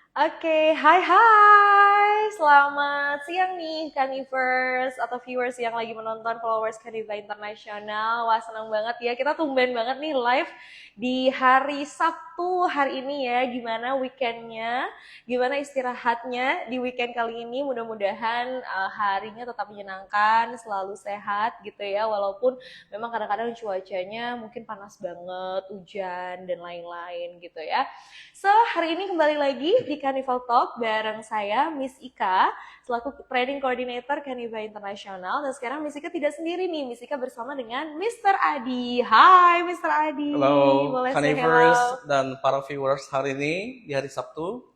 Oke, hai, selamat siang nih Kanivers atau viewers yang lagi menonton followers Kaniva Internasional. Wah senang banget ya, kita tumben banget nih live di hari Sabtu hari ini ya. Gimana weekendnya, gimana istirahatnya di weekend kali ini. Mudah-mudahan harinya tetap menyenangkan, selalu sehat gitu ya. Walaupun memang kadang-kadang cuacanya mungkin panas banget, hujan dan lain-lain gitu ya. So, hari ini kembali lagi di Carnival Talk bareng saya, Miss Ika, selaku Training Coordinator Carnival Internasional. Dan sekarang Miss Ika tidak sendiri nih, Miss Ika bersama dengan Mr. Adi. Hai Mr. Adi, Halo, boleh say Canivers hello? dan para viewers hari ini di hari Sabtu.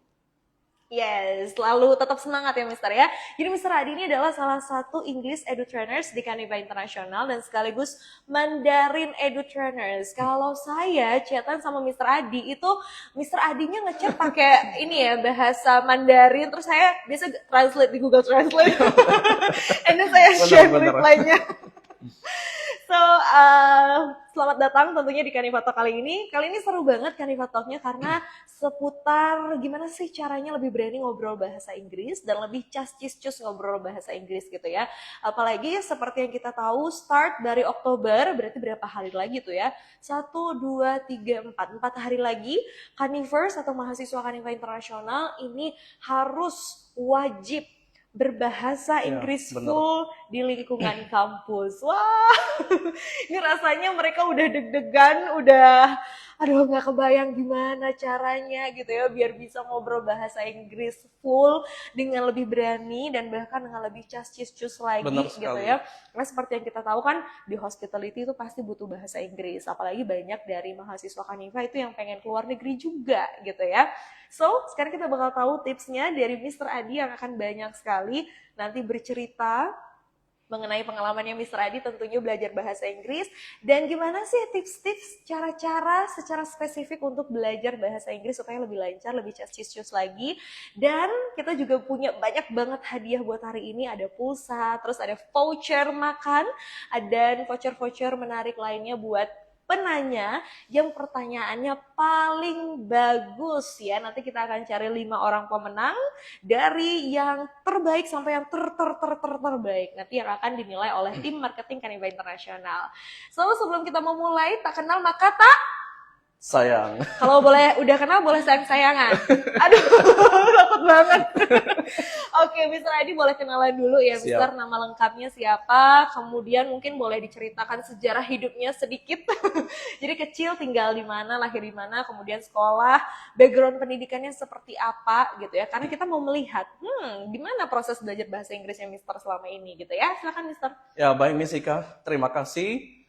Yes, selalu tetap semangat ya Mister ya. Jadi Mister Adi ini adalah salah satu English Edu Trainers di Kaniva Internasional dan sekaligus Mandarin Edu Trainers. Kalau saya chatan sama Mister Adi itu Mister Adinya ngechat pakai ini ya bahasa Mandarin, terus saya biasa translate di Google Translate. And then saya share Benar-benar. reply-nya. So, selamat datang tentunya di Kaniva Talk kali ini. Kali ini seru banget Kaniva Talk-nya karena seputar gimana sih caranya lebih berani ngobrol bahasa Inggris dan lebih cas-cis-cus ngobrol bahasa Inggris gitu ya. Apalagi seperti yang kita tahu start dari Oktober, berarti berapa hari lagi tuh ya? 1, 2, 3, 4 hari lagi Kanivers atau mahasiswa Kaniva Internasional ini harus wajib berbahasa Ya, Inggris benar. full di lingkungan kampus. Wah, ini rasanya mereka udah deg-degan, udah aduh nggak kebayang gimana caranya gitu ya biar bisa ngobrol bahasa Inggris full dengan lebih berani dan bahkan dengan lebih cas-cis-cus Benar lagi gitu sekali. ya. Karena seperti yang kita tahu kan di hospitality itu pasti butuh bahasa Inggris, apalagi banyak dari mahasiswa Kaniva itu yang pengen keluar negeri juga gitu ya. So, sekarang kita bakal tahu tipsnya dari Mr. Adi yang akan banyak sekali nanti bercerita mengenai pengalamannya Mr. Adi tentunya belajar bahasa Inggris dan gimana sih tips-tips cara-cara secara spesifik untuk belajar bahasa Inggris supaya lebih lancar, lebih cas-cis lagi. Dan kita juga punya banyak banget hadiah buat hari ini, ada pulsa, terus ada voucher makan, dan voucher-voucher menarik lainnya buat penanya yang pertanyaannya paling bagus ya. Nanti kita akan cari 5 orang pemenang dari yang terbaik sampai yang terbaik nanti yang akan dinilai oleh tim marketing Kaniva Internasional. So sebelum kita memulai tak kenal maka tak Sayang. kalau boleh udah kenal boleh sayang-sayangan. Aduh takut banget. Oke, Mister Adi boleh kenalan dulu ya, Mister. Siap. Nama lengkapnya siapa? Kemudian mungkin boleh diceritakan sejarah hidupnya sedikit. Jadi kecil tinggal di mana, lahir di mana, kemudian sekolah, background pendidikannya seperti apa gitu ya. Karena kita mau melihat, gimana proses belajar bahasa Inggrisnya Mister selama ini gitu ya. Silakan Mister. Ya, baik Miss Ika. Terima kasih.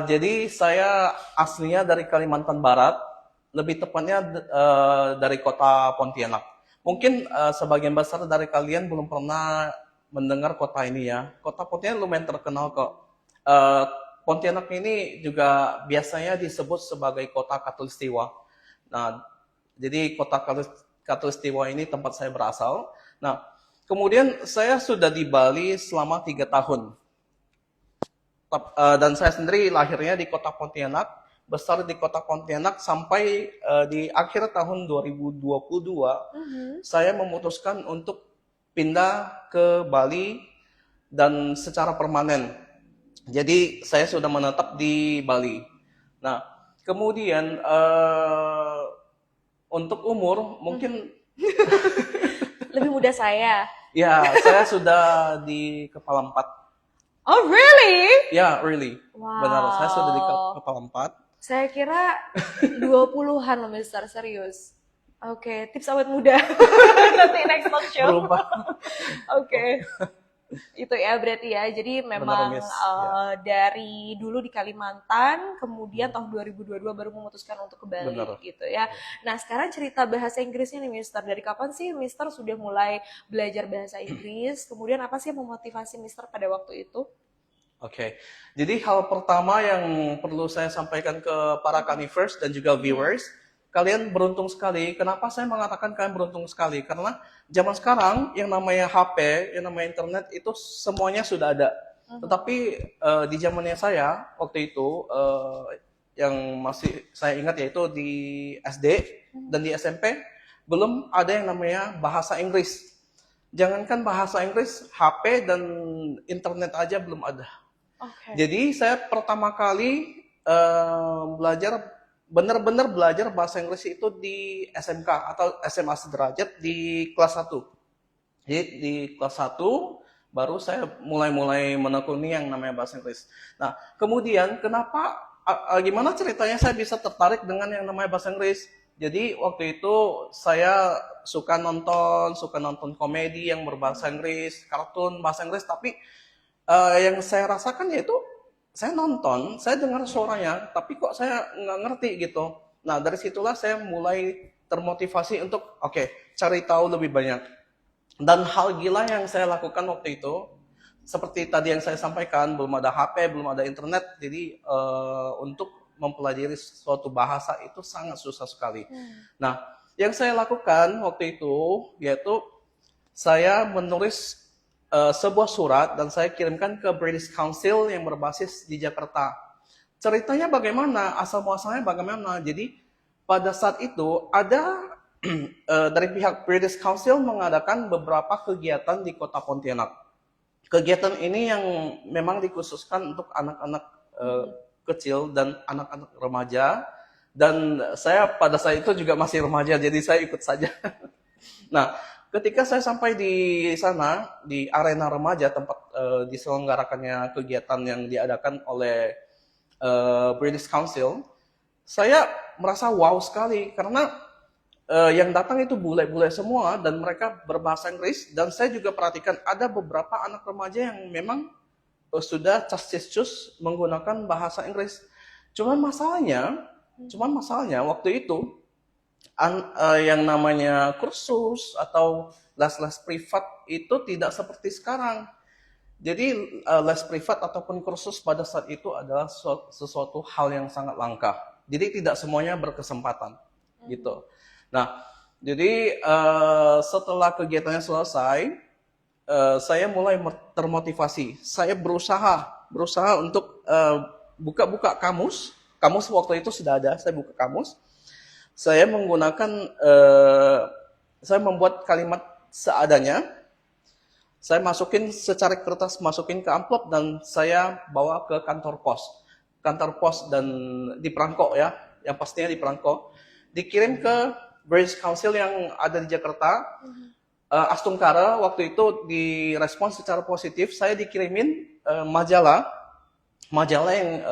Jadi saya aslinya dari Kalimantan Barat, lebih tepatnya dari kota Pontianak. Mungkin sebagian besar dari kalian belum pernah mendengar kota ini ya. Kota Pontianak lumayan terkenal kok. Eh, Pontianak ini juga biasanya disebut sebagai kota Katulistiwa. Nah, jadi kota Katulistiwa ini tempat saya berasal. Nah, kemudian saya sudah di Bali selama 3 tahun. Dan saya sendiri lahirnya di kota Pontianak, besar di kota Pontianak sampai di akhir tahun 2022 saya memutuskan untuk pindah ke Bali dan secara permanen. Jadi saya sudah menetap di Bali. Nah, kemudian untuk umur mungkin Lebih muda saya. ya saya sudah di kepala 4. Oh really? Ya, really. Benar, saya sudah di Wow. kepala 4. Saya kira 20-an loh Mister, serius. Oke, tips awet muda. Nanti next talk show. Berubah. Oke, itu ya berarti ya. Jadi Benar, memang Miss. Ya, dari dulu di Kalimantan, kemudian tahun 2022 baru memutuskan untuk ke Bali benar. gitu ya. Nah, sekarang cerita bahasa Inggrisnya nih Mister. Dari kapan sih Mister sudah mulai belajar bahasa Inggris? Kemudian apa sih yang memotivasi Mister pada waktu itu? Oke. Jadi hal pertama yang perlu saya sampaikan ke para Canivers dan juga Iya. viewers, kalian beruntung sekali. Kenapa saya mengatakan kalian beruntung sekali? Karena zaman sekarang yang namanya HP, yang namanya internet itu semuanya sudah ada. Tetapi di zamannya saya waktu itu yang masih saya ingat yaitu di SD dan di SMP belum ada yang namanya bahasa Inggris. Jangankan bahasa Inggris, HP dan internet aja belum ada. Oke. Jadi saya pertama kali belajar benar-benar belajar bahasa Inggris itu di SMK atau SMA sederajat di kelas 1. Jadi di kelas 1 baru saya mulai menekuni yang namanya bahasa Inggris. Nah, kemudian gimana ceritanya saya bisa tertarik dengan yang namanya bahasa Inggris? Jadi waktu itu saya suka nonton komedi yang berbahasa Inggris, kartun bahasa Inggris, tapi yang saya rasakan yaitu saya nonton, saya dengar suaranya, tapi kok saya nggak ngerti gitu. Nah, dari situlah saya mulai termotivasi untuk cari tahu lebih banyak. Dan hal gila yang saya lakukan waktu itu, seperti tadi yang saya sampaikan, belum ada HP, belum ada internet, jadi untuk mempelajari suatu bahasa itu sangat susah sekali. Nah, yang saya lakukan waktu itu, yaitu saya menulis sebuah surat dan saya kirimkan ke British Council yang berbasis di Jakarta. Ceritanya bagaimana, asal-muasalnya bagaimana. Jadi pada saat itu ada dari pihak British Council mengadakan beberapa kegiatan di kota Pontianak. Kegiatan ini yang memang dikhususkan untuk anak-anak kecil dan anak-anak remaja. Dan saya pada saat itu juga masih remaja, jadi saya ikut saja. Nah, ketika saya sampai di sana, di arena remaja, tempat diselenggarakannya kegiatan yang diadakan oleh British Council, saya merasa wow sekali, karena yang datang itu bule-bule semua dan mereka berbahasa Inggris, dan saya juga perhatikan ada beberapa anak remaja yang memang sudah cus menggunakan bahasa Inggris. Cuman masalahnya waktu itu yang namanya kursus atau les-les privat itu tidak seperti sekarang. Jadi les privat ataupun kursus pada saat itu adalah sesuatu hal yang sangat langka. Jadi tidak semuanya berkesempatan gitu. Nah, jadi setelah kegiatannya selesai, saya mulai termotivasi. Saya berusaha untuk buka-buka kamus. Kamus waktu itu sudah ada, saya buka kamus. Saya menggunakan, saya membuat kalimat seadanya. Saya masukin secara kertas, masukin ke amplop dan saya bawa ke kantor pos. Kantor pos dan di perangko ya, yang pastinya di perangko. Dikirim ke British Council yang ada di Jakarta. Astungkara waktu itu direspons secara positif. Saya dikirimin majalah yang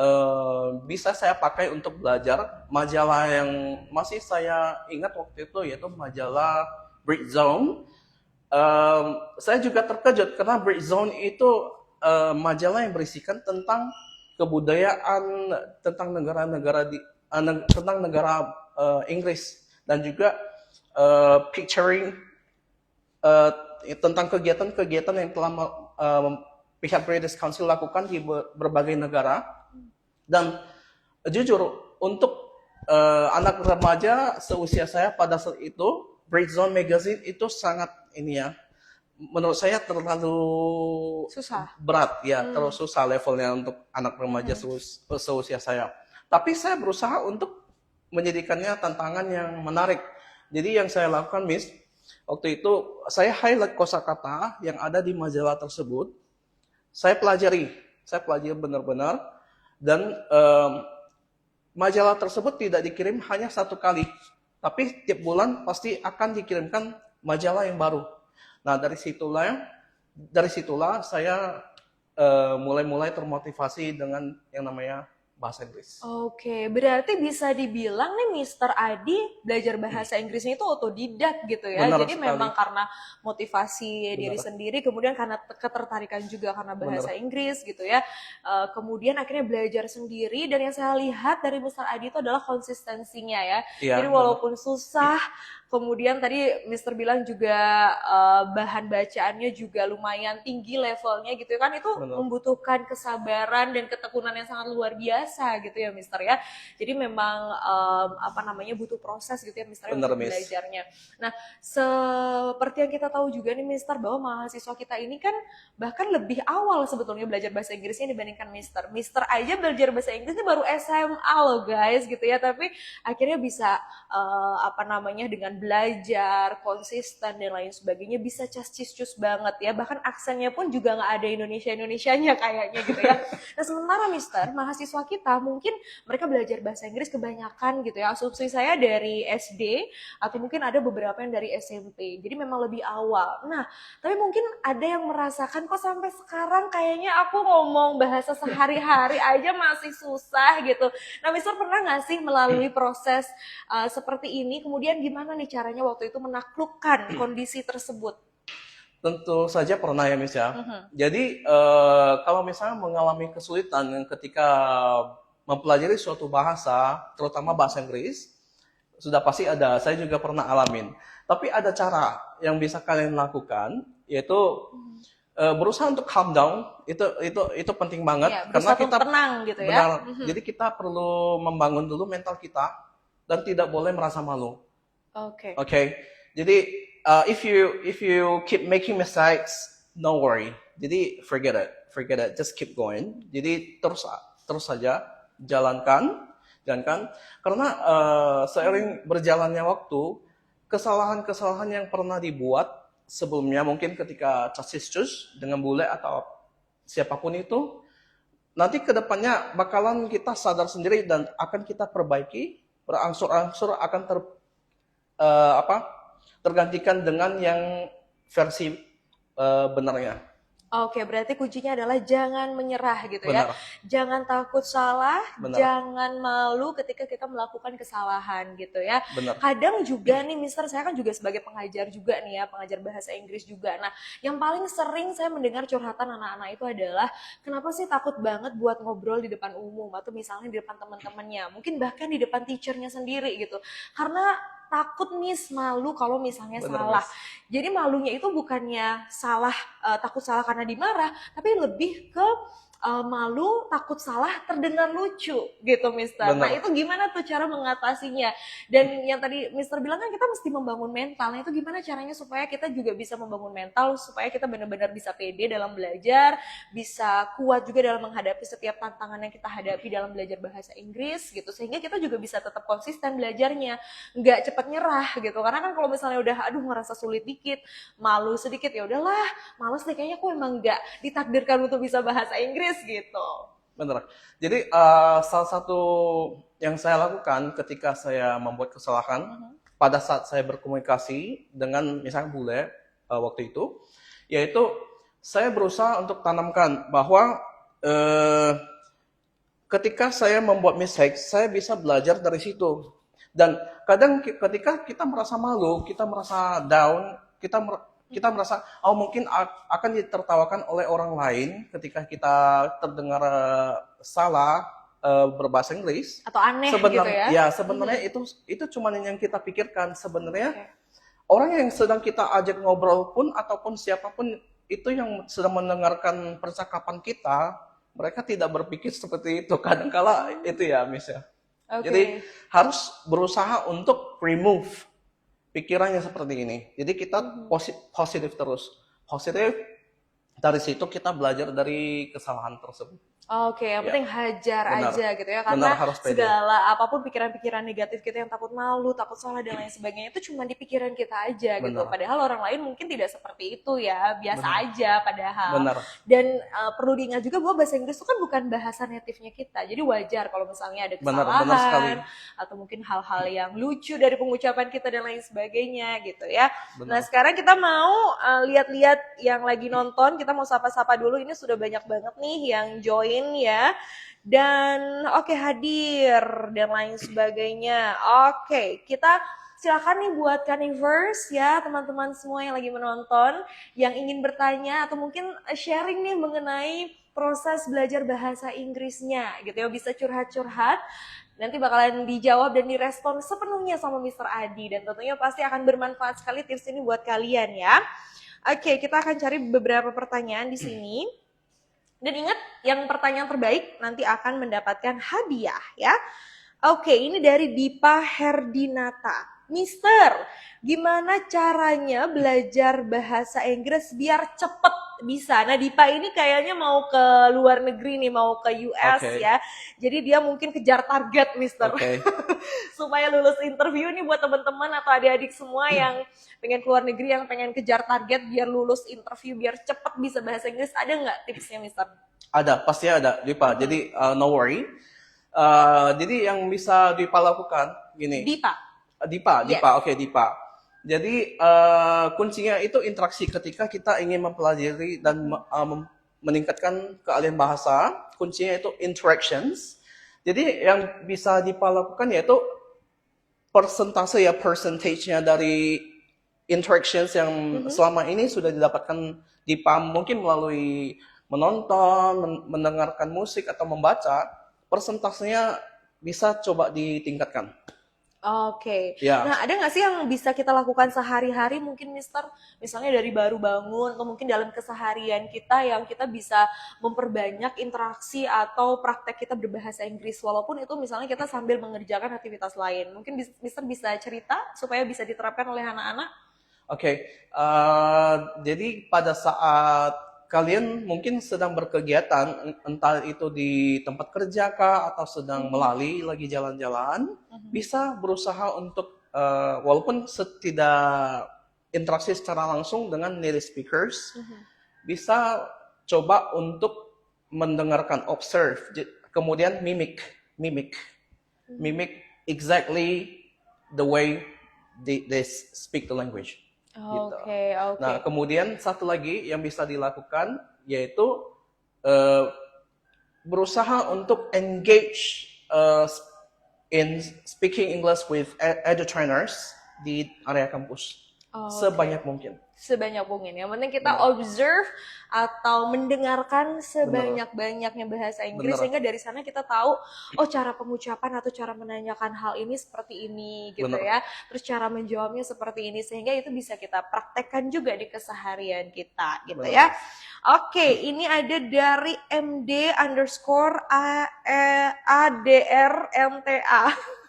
bisa saya pakai untuk belajar. Majalah yang masih saya ingat waktu itu yaitu majalah Brit Zone. Saya juga terkejut karena Brit Zone itu majalah yang berisikan tentang kebudayaan, tentang negara Inggris, dan juga picturing tentang kegiatan-kegiatan yang telah pihak British Council lakukan di berbagai negara. Dan jujur, untuk anak remaja seusia saya pada saat itu, Brit Zone Magazine itu sangat menurut saya terlalu Susah. berat ya, terlalu susah levelnya untuk anak remaja seusia saya. Tapi saya berusaha untuk menjadikannya tantangan yang menarik. Jadi yang saya lakukan, Miss, waktu itu saya highlight kosakata yang ada di majalah tersebut. Saya pelajari benar-benar, dan majalah tersebut tidak dikirim hanya satu kali, tapi tiap bulan pasti akan dikirimkan majalah yang baru. Nah, dari situlah saya mulai termotivasi dengan yang namanya bahasa Inggris. Oke, berarti bisa dibilang nih Mr. Adi belajar bahasa Inggrisnya itu otodidak gitu ya. Benar Jadi sekali. memang karena motivasi diri sendiri, kemudian karena ketertarikan juga karena bahasa Inggris gitu ya. Kemudian akhirnya belajar sendiri, dan yang saya lihat dari Mr. Adi itu adalah konsistensinya ya. Iya, Jadi walaupun susah, kemudian tadi Mister bilang juga bahan bacaannya juga lumayan tinggi levelnya gitu kan, itu membutuhkan kesabaran dan ketekunan yang sangat luar biasa gitu ya Mister ya. Jadi memang butuh proses gitu ya Mister untuk belajarnya. Nah, seperti yang kita tahu juga nih Mister, bahwa mahasiswa kita ini kan bahkan lebih awal sebetulnya belajar bahasa Inggrisnya dibandingkan Mister. Mister aja belajar bahasa Inggrisnya baru SMA loh guys gitu ya, tapi akhirnya bisa dengan belajar, konsisten dan lain sebagainya bisa cus banget ya. Bahkan aksennya pun juga nggak ada Indonesia-Indonesianya kayaknya gitu ya. Nah sementara Mister, mahasiswa kita mungkin mereka belajar bahasa Inggris kebanyakan gitu ya. Asumsi saya dari SD atau mungkin ada beberapa yang dari SMP. Jadi memang lebih awal. Nah, tapi mungkin ada yang merasakan kok sampai sekarang kayaknya aku ngomong bahasa sehari-hari aja masih susah gitu. Nah, Mister pernah nggak sih melalui proses seperti ini? Kemudian gimana nih caranya waktu itu menaklukkan kondisi tersebut? Tentu saja pernah ya Miss ya. Jadi kalau misalnya mengalami kesulitan ketika mempelajari suatu bahasa, terutama bahasa Inggris, sudah pasti ada. Saya juga pernah alamin. Tapi ada cara yang bisa kalian lakukan, yaitu berusaha untuk calm down. Itu penting banget Ya, karena berusaha kita tenang gitu ya. benar. Jadi kita perlu membangun dulu mental kita dan tidak boleh merasa malu. Oke. Okay, jadi if you keep making mistakes, don't worry. Jadi forget it, just keep going. Jadi terus saja jalankan. Karena seiring berjalannya waktu, kesalahan-kesalahan yang pernah dibuat sebelumnya mungkin ketika cus dengan bule atau siapapun itu, nanti kedepannya bakalan kita sadar sendiri dan akan kita perbaiki, berangsur-angsur akan tergantikan dengan yang versi benarnya. Oke, berarti kuncinya adalah jangan menyerah gitu ya. Benar. Jangan takut salah, Benar. jangan malu ketika kita melakukan kesalahan gitu ya. Benar. Kadang juga nih Mister, saya kan juga sebagai pengajar juga nih ya, pengajar bahasa Inggris juga. Nah, yang paling sering saya mendengar curhatan anak-anak itu adalah kenapa sih takut banget buat ngobrol di depan umum atau misalnya di depan teman-temannya, mungkin bahkan di depan teachernya sendiri gitu. Karena takut malu kalau misalnya Benar, salah. Miss. Jadi malunya itu bukannya salah, takut salah karena dimarah, tapi lebih ke malu, takut salah, terdengar lucu gitu Mister. Benar. Nah itu gimana tuh cara mengatasinya? Dan yang tadi Mister bilang kan kita mesti membangun mental. Nah itu gimana caranya supaya kita juga bisa membangun mental, supaya kita benar-benar bisa pede dalam belajar, bisa kuat juga dalam menghadapi setiap tantangan yang kita hadapi dalam belajar bahasa Inggris gitu. Sehingga kita juga bisa tetap konsisten belajarnya, nggak cepat nyerah gitu. Karena kan kalau misalnya udah aduh ngerasa sulit dikit, malu sedikit, ya udahlah, males deh kayaknya aku emang nggak ditakdirkan untuk bisa bahasa Inggris gitu. Benar. Jadi salah satu yang saya lakukan ketika saya membuat kesalahan pada saat saya berkomunikasi dengan misalnya bule waktu itu, yaitu saya berusaha untuk tanamkan bahwa ketika saya membuat mistake, saya bisa belajar dari situ. Dan kadang ketika kita merasa malu, kita merasa down, kita merasa mungkin akan ditertawakan oleh orang lain ketika kita terdengar salah berbahasa Inggris atau aneh sebenarnya, gitu ya. Ya, sebenarnya itu cuma yang kita pikirkan. Sebenarnya orang yang sedang kita ajak ngobrol pun ataupun siapapun itu yang sedang mendengarkan percakapan kita, mereka tidak berpikir seperti itu. Kadangkala itu ya, Miss ya. Jadi harus berusaha untuk remove pikirannya seperti ini. Jadi kita positif terus. Positif, dari situ kita belajar dari kesalahan tersebut. Oke, yang penting hajar Benar. aja gitu ya. Karena harus pede. segala apapun pikiran-pikiran negatif kita yang takut malu, takut salah dan lain sebagainya itu cuma di pikiran kita aja gitu. Padahal orang lain mungkin tidak seperti itu ya, biasa aja padahal. Benar. Dan perlu diingat juga bahwa bahasa Inggris itu kan bukan bahasa native-nya kita. Jadi wajar kalau misalnya ada kesalahan atau mungkin hal-hal yang lucu dari pengucapan kita dan lain sebagainya gitu ya. Benar. Nah, sekarang kita mau lihat-lihat yang lagi nonton, kita mau sapa-sapa dulu. Ini sudah banyak banget nih yang join ya, dan hadir dan lain sebagainya. Oke, kita silakan nih buat Kaniverse ya, teman-teman semua yang lagi menonton, yang ingin bertanya atau mungkin sharing nih mengenai proses belajar bahasa Inggrisnya gitu ya, bisa curhat-curhat. Nanti bakalan dijawab dan direspon sepenuhnya sama Mr. Adi, dan tentunya pasti akan bermanfaat sekali tips ini buat kalian ya. Oke, kita akan cari beberapa pertanyaan di sini. Dan ingat, yang pertanyaan terbaik nanti akan mendapatkan hadiah ya. Oke, ini dari Dipa Herdinata. Mister, gimana caranya belajar bahasa Inggris biar cepet bisa. Nah, Dipa ini kayaknya mau ke luar negeri nih, mau ke US Oke, ya. Jadi dia mungkin kejar target, Mister. oke. Supaya lulus interview nih buat teman-teman atau adik-adik semua yang pengen keluar negeri, yang pengen kejar target biar lulus interview, biar cepet bisa bahasa Inggris. Ada nggak tipsnya, Mister? Ada, pasti ada, Dipa. Jadi no worry. Jadi yang bisa Dipa lakukan gini. Dipa. Yes. Dipa, oke Dipa. Jadi kuncinya itu interaksi ketika kita ingin mempelajari dan meningkatkan keahlian bahasa. Kuncinya itu interactions. Jadi yang bisa Dipa lakukan yaitu percentage-nya dari interactions yang selama ini sudah didapatkan Dipa mungkin melalui menonton, mendengarkan musik atau membaca, persentasenya bisa coba ditingkatkan. Oke. Ya. Nah, ada nggak sih yang bisa kita lakukan sehari-hari mungkin, Mister? Misalnya dari baru bangun atau mungkin dalam keseharian kita yang kita bisa memperbanyak interaksi atau praktek kita berbahasa Inggris walaupun itu misalnya kita sambil mengerjakan aktivitas lain. Mungkin Mister bisa cerita supaya bisa diterapkan oleh anak-anak? Oke. Jadi pada saat kalian mungkin sedang berkegiatan, entah itu di tempat kerja kah atau sedang melalui lagi jalan-jalan, bisa berusaha untuk walaupun tidak interaksi secara langsung dengan native speakers, bisa coba untuk mendengarkan, observe, kemudian mimic exactly the way they speak the language. Gitu. Oke. Nah, kemudian satu lagi yang bisa dilakukan yaitu berusaha untuk engage in speaking English with edu trainers di area kampus sebanyak mungkin. Sebanyak mungkin. Yang penting kita observe atau mendengarkan sebanyak-banyaknya bahasa Inggris sehingga dari sana kita tahu oh cara pengucapan atau cara menanyakan hal ini seperti ini gitu ya. Terus cara menjawabnya seperti ini sehingga itu bisa kita praktekkan juga di keseharian kita gitu ya. Oke, ini ada dari MD_ADRMTA.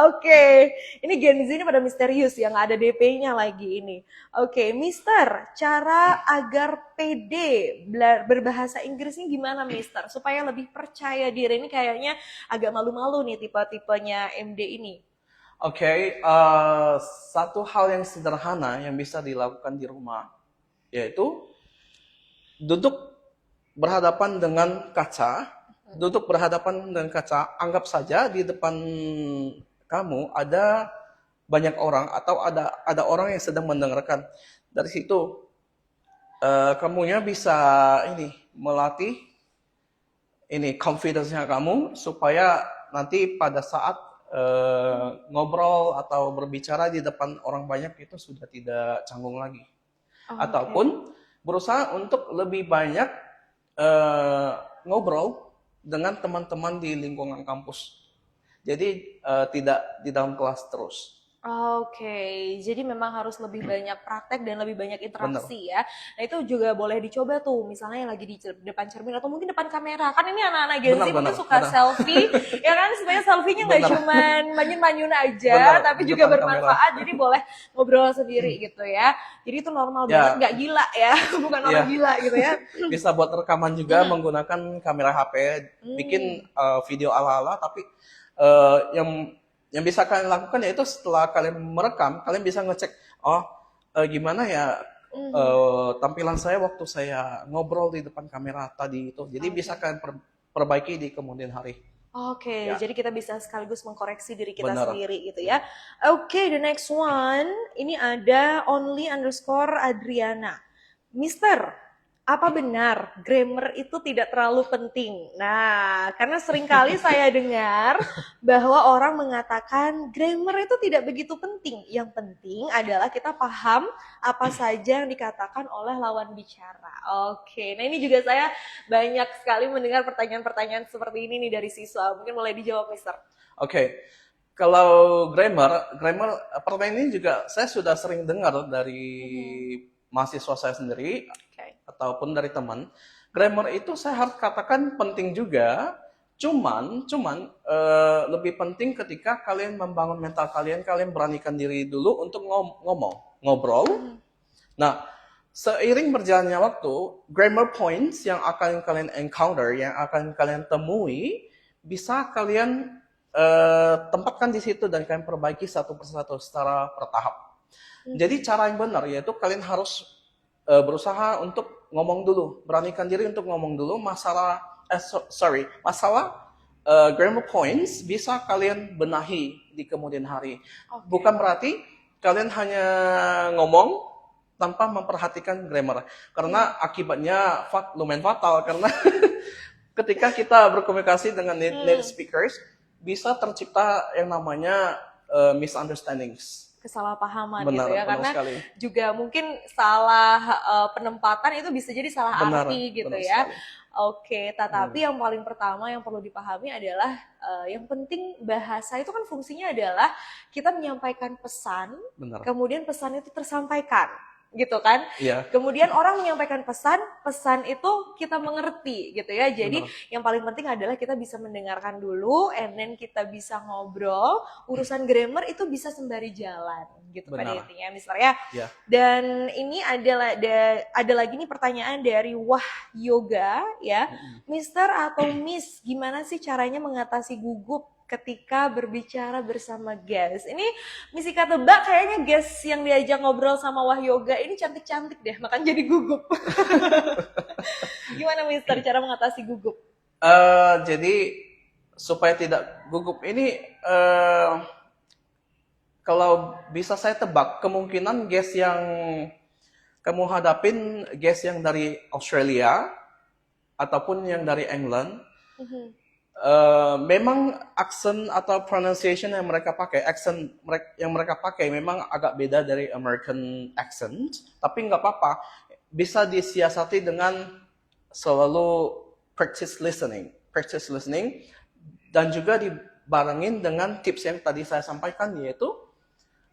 Oke, ini Gen Z ini pada misterius ya, nggak ada DP-nya lagi ini. Oke, Mister, cara agar pede berbahasa Inggrisnya gimana, Mister? Supaya lebih percaya diri. Ini kayaknya agak malu-malu nih tipe-tipenya MD ini. Oke, satu hal yang sederhana yang bisa dilakukan di rumah yaitu duduk berhadapan dengan kaca. Duduk berhadapan dengan kaca, anggap saja di depan kamu ada banyak orang atau ada orang yang sedang mendengarkan. Dari situ kamunya bisa melatih confidence-nya kamu supaya nanti pada saat ngobrol atau berbicara di depan orang banyak itu sudah tidak canggung lagi. Ataupun berusaha untuk lebih banyak ngobrol dengan teman-teman di lingkungan kampus. Jadi tidak di dalam kelas terus. Oke, jadi memang harus lebih banyak praktek dan lebih banyak interaksi ya. Nah itu juga boleh dicoba tuh, misalnya yang lagi di depan cermin atau mungkin depan kamera. Kan ini anak-anak Gen Z mungkin suka selfie, ya kan supaya selfie-nya nggak cuma manyun-manyun aja, tapi juga bermanfaat. Jadi boleh ngobrol sendiri gitu ya. Jadi itu normal banget, nggak gila ya, bukan orang gila gitu ya. Bisa buat rekaman juga menggunakan kamera HP, bikin video ala-ala, tapi yang bisa kalian lakukan yaitu setelah kalian merekam, kalian bisa ngecek, gimana ya tampilan saya waktu saya ngobrol di depan kamera tadi itu. Jadi bisa kalian perbaiki di kemudian hari. Oke, jadi kita bisa sekaligus mengkoreksi diri kita sendiri gitu ya. Oke, the next one, ini ada only_Adriana. Mister, apa benar grammar itu tidak terlalu penting? Nah, karena seringkali saya dengar bahwa orang mengatakan grammar itu tidak begitu penting. Yang penting adalah kita paham apa saja yang dikatakan oleh lawan bicara. Oke, nah ini juga saya banyak sekali mendengar pertanyaan-pertanyaan seperti ini nih dari siswa. Mungkin mulai dijawab, Mister. Oke. Kalau grammar pertanyaan ini juga saya sudah sering dengar dari mahasiswa saya sendiri ataupun dari teman. Grammar itu saya harus katakan penting juga, cuman lebih penting ketika kalian membangun mental kalian beranikan diri dulu untuk ngobrol. Nah, Seiring berjalannya waktu, grammar points yang akan kalian encounter, yang akan kalian temui, bisa kalian tempatkan di situ dan kalian perbaiki satu persatu secara bertahap. Jadi cara yang benar yaitu kalian harus berusaha untuk ngomong dulu, beranikan diri untuk ngomong dulu masalah grammar points bisa kalian benahi di kemudian hari. Bukan berarti kalian hanya ngomong tanpa memperhatikan grammar, karena akibatnya lumayan fatal, karena ketika kita berkomunikasi dengan native speakers bisa tercipta yang namanya misunderstandings. Kesalahpahaman Benar, gitu ya, benar karena sekali. juga mungkin salah penempatan itu bisa jadi salah Benar, arti gitu benar ya. sekali. Oke, tetapi yang paling pertama yang perlu dipahami adalah yang penting bahasa itu kan fungsinya adalah kita menyampaikan pesan, Benar. kemudian pesan itu tersampaikan, gitu kan? Iya. Kemudian orang menyampaikan pesan, pesan itu kita mengerti gitu ya. Jadi Benar. yang paling penting adalah kita bisa mendengarkan dulu, and then kita bisa ngobrol. Urusan grammar itu bisa sembari jalan gitu pada Benar. intinya, misalnya. Ya. Dan ini ada lagi nih pertanyaan dari Wah Yoga ya, Mister atau Miss, gimana sih caranya mengatasi gugup ketika berbicara bersama guest? Ini Miss Ika tebak kayaknya guest yang diajak ngobrol sama Wah Yoga ini cantik-cantik deh, makanya jadi gugup. Gimana Mister cara mengatasi gugup? Jadi supaya tidak gugup ini, kalau bisa saya tebak, kemungkinan guest yang kamu hadapin guest yang dari Australia ataupun yang dari England, memang aksen atau pronunciation yang mereka pakai, yang mereka pakai memang agak beda dari American accent, tapi nggak apa-apa, bisa disiasati dengan selalu practice listening, dan juga dibarengin dengan tips yang tadi saya sampaikan, yaitu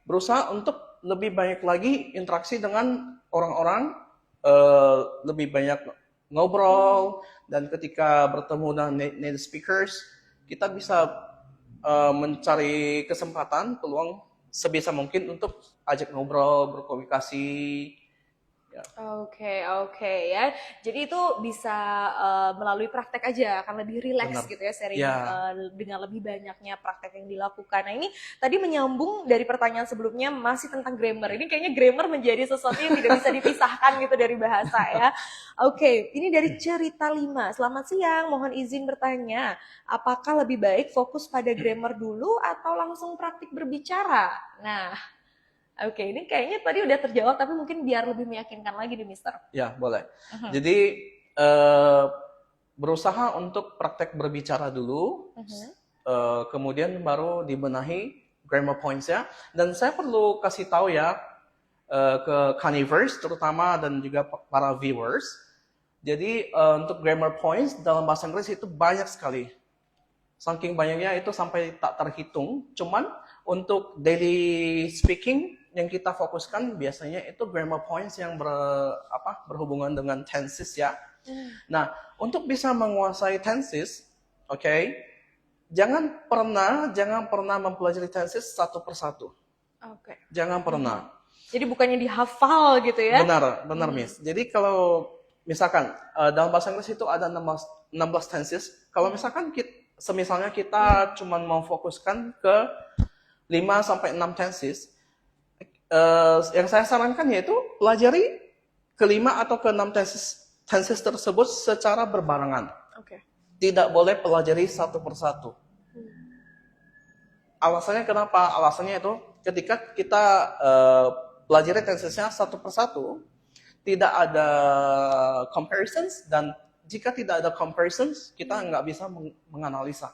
berusaha untuk lebih banyak lagi interaksi dengan orang-orang, lebih banyak ngobrol, dan ketika bertemu dengan native speakers, kita bisa mencari kesempatan, peluang sebisa mungkin untuk ajak ngobrol, berkomunikasi. Ya. Oke ya. Jadi itu bisa melalui praktek aja, akan lebih rileks gitu ya, sharing dengan lebih banyaknya praktek yang dilakukan. Nah ini tadi menyambung dari pertanyaan sebelumnya masih tentang grammar. Ini kayaknya grammar menjadi sesuatu yang tidak bisa dipisahkan gitu dari bahasa ya. Oke, ini dari Cerita 5. Selamat siang, mohon izin bertanya, apakah lebih baik fokus pada grammar dulu atau langsung praktik berbicara? Nah, oke, ini kayaknya tadi udah terjawab, tapi mungkin biar lebih meyakinkan lagi nih, Mister. Ya, boleh. Jadi, berusaha untuk praktek berbicara dulu, kemudian baru dibenahi grammar points-nya. Dan saya perlu kasih tahu ya, ke Canivers terutama dan juga para viewers. Jadi, untuk grammar points dalam bahasa Inggris itu banyak sekali. Saking banyaknya itu sampai tak terhitung. Cuman untuk daily speaking, yang kita fokuskan biasanya itu grammar points yang berhubungan dengan tenses ya. Nah, untuk bisa menguasai tenses, jangan pernah mempelajari tenses satu persatu. Jangan pernah. Jadi bukannya dihafal gitu ya? Benar Miss. Jadi kalau misalkan dalam bahasa Inggris itu ada 16 tenses. Kalau misalkan misalnya kita cuma mau fokuskan ke 5 sampai 6 tenses, yang saya sarankan yaitu pelajari ke-5 atau ke-6 tenses tersebut secara berbarengan. Tidak boleh pelajari satu persatu. Alasannya kenapa? Alasannya itu ketika kita pelajari tensesnya satu persatu, tidak ada comparisons, dan jika tidak ada comparisons, kita nggak bisa menganalisa.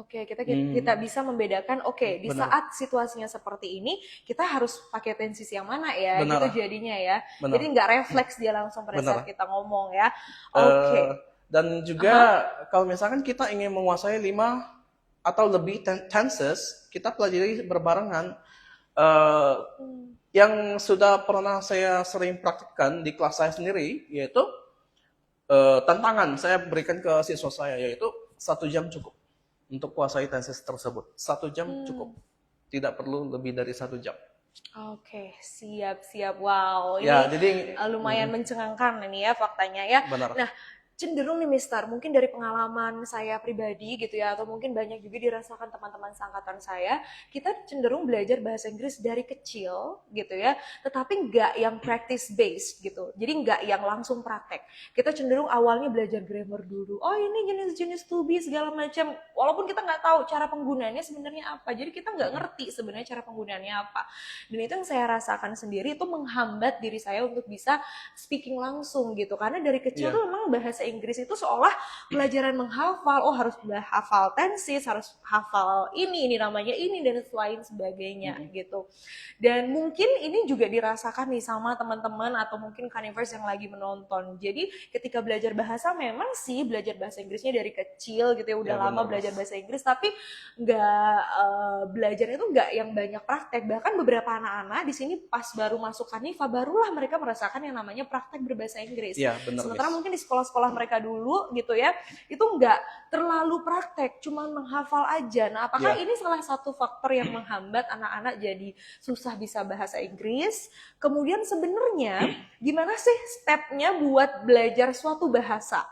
Kita bisa membedakan, di saat situasinya seperti ini, kita harus pakai tenses yang mana ya, gitu jadinya ya. Jadi nggak refleks dia langsung pada saat kita ngomong ya. Dan juga kalau misalkan kita ingin menguasai 5 atau lebih tenses, kita pelajari berbarengan. Yang sudah pernah saya sering praktikkan di kelas saya sendiri, yaitu tantangan saya berikan ke siswa saya, yaitu 1 jam cukup untuk kuasai tenses tersebut. 1 jam cukup. Tidak perlu lebih dari 1 jam. Oke, siap-siap. Wow, Ya, ini jadi lumayan mencengangkan ini ya faktanya ya. benar. Nah, cenderung nih Mister, mungkin dari pengalaman saya pribadi gitu ya, atau mungkin banyak juga dirasakan teman-teman seangkatan saya, kita cenderung belajar bahasa Inggris dari kecil gitu ya, tetapi nggak yang practice based gitu. Jadi nggak yang langsung praktek. Kita cenderung awalnya belajar grammar dulu. Oh ini jenis-jenis to be segala macam. Walaupun kita nggak tahu cara penggunaannya sebenarnya apa. Jadi kita nggak ngerti sebenarnya cara penggunaannya apa. Dan itu yang saya rasakan sendiri itu menghambat diri saya untuk bisa speaking langsung gitu. Karena dari kecil Iya, tuh memang bahasa Inggris itu seolah pelajaran menghafal, oh harus hafal tenses, harus hafal ini namanya ini dan lain sebagainya gitu. Dan mungkin ini juga dirasakan nih sama teman-teman atau mungkin Canivers yang lagi menonton. Jadi ketika belajar bahasa memang sih belajar bahasa Inggrisnya dari kecil gitu ya, udah ya lama benar belajar Mas. bahasa Inggris tapi nggak belajarnya itu nggak yang banyak praktek. Bahkan beberapa anak-anak di sini pas baru masuk Kaniva barulah mereka merasakan yang namanya praktek berbahasa Inggris. Iya, benar Sementara Miss. mungkin di sekolah-sekolah mereka dulu gitu ya, itu nggak terlalu praktek, cuma menghafal aja. Nah, apakah Iya. ini salah satu faktor yang menghambat anak-anak jadi susah bisa bahasa Inggris? Kemudian sebenarnya gimana sih stepnya buat belajar suatu bahasa?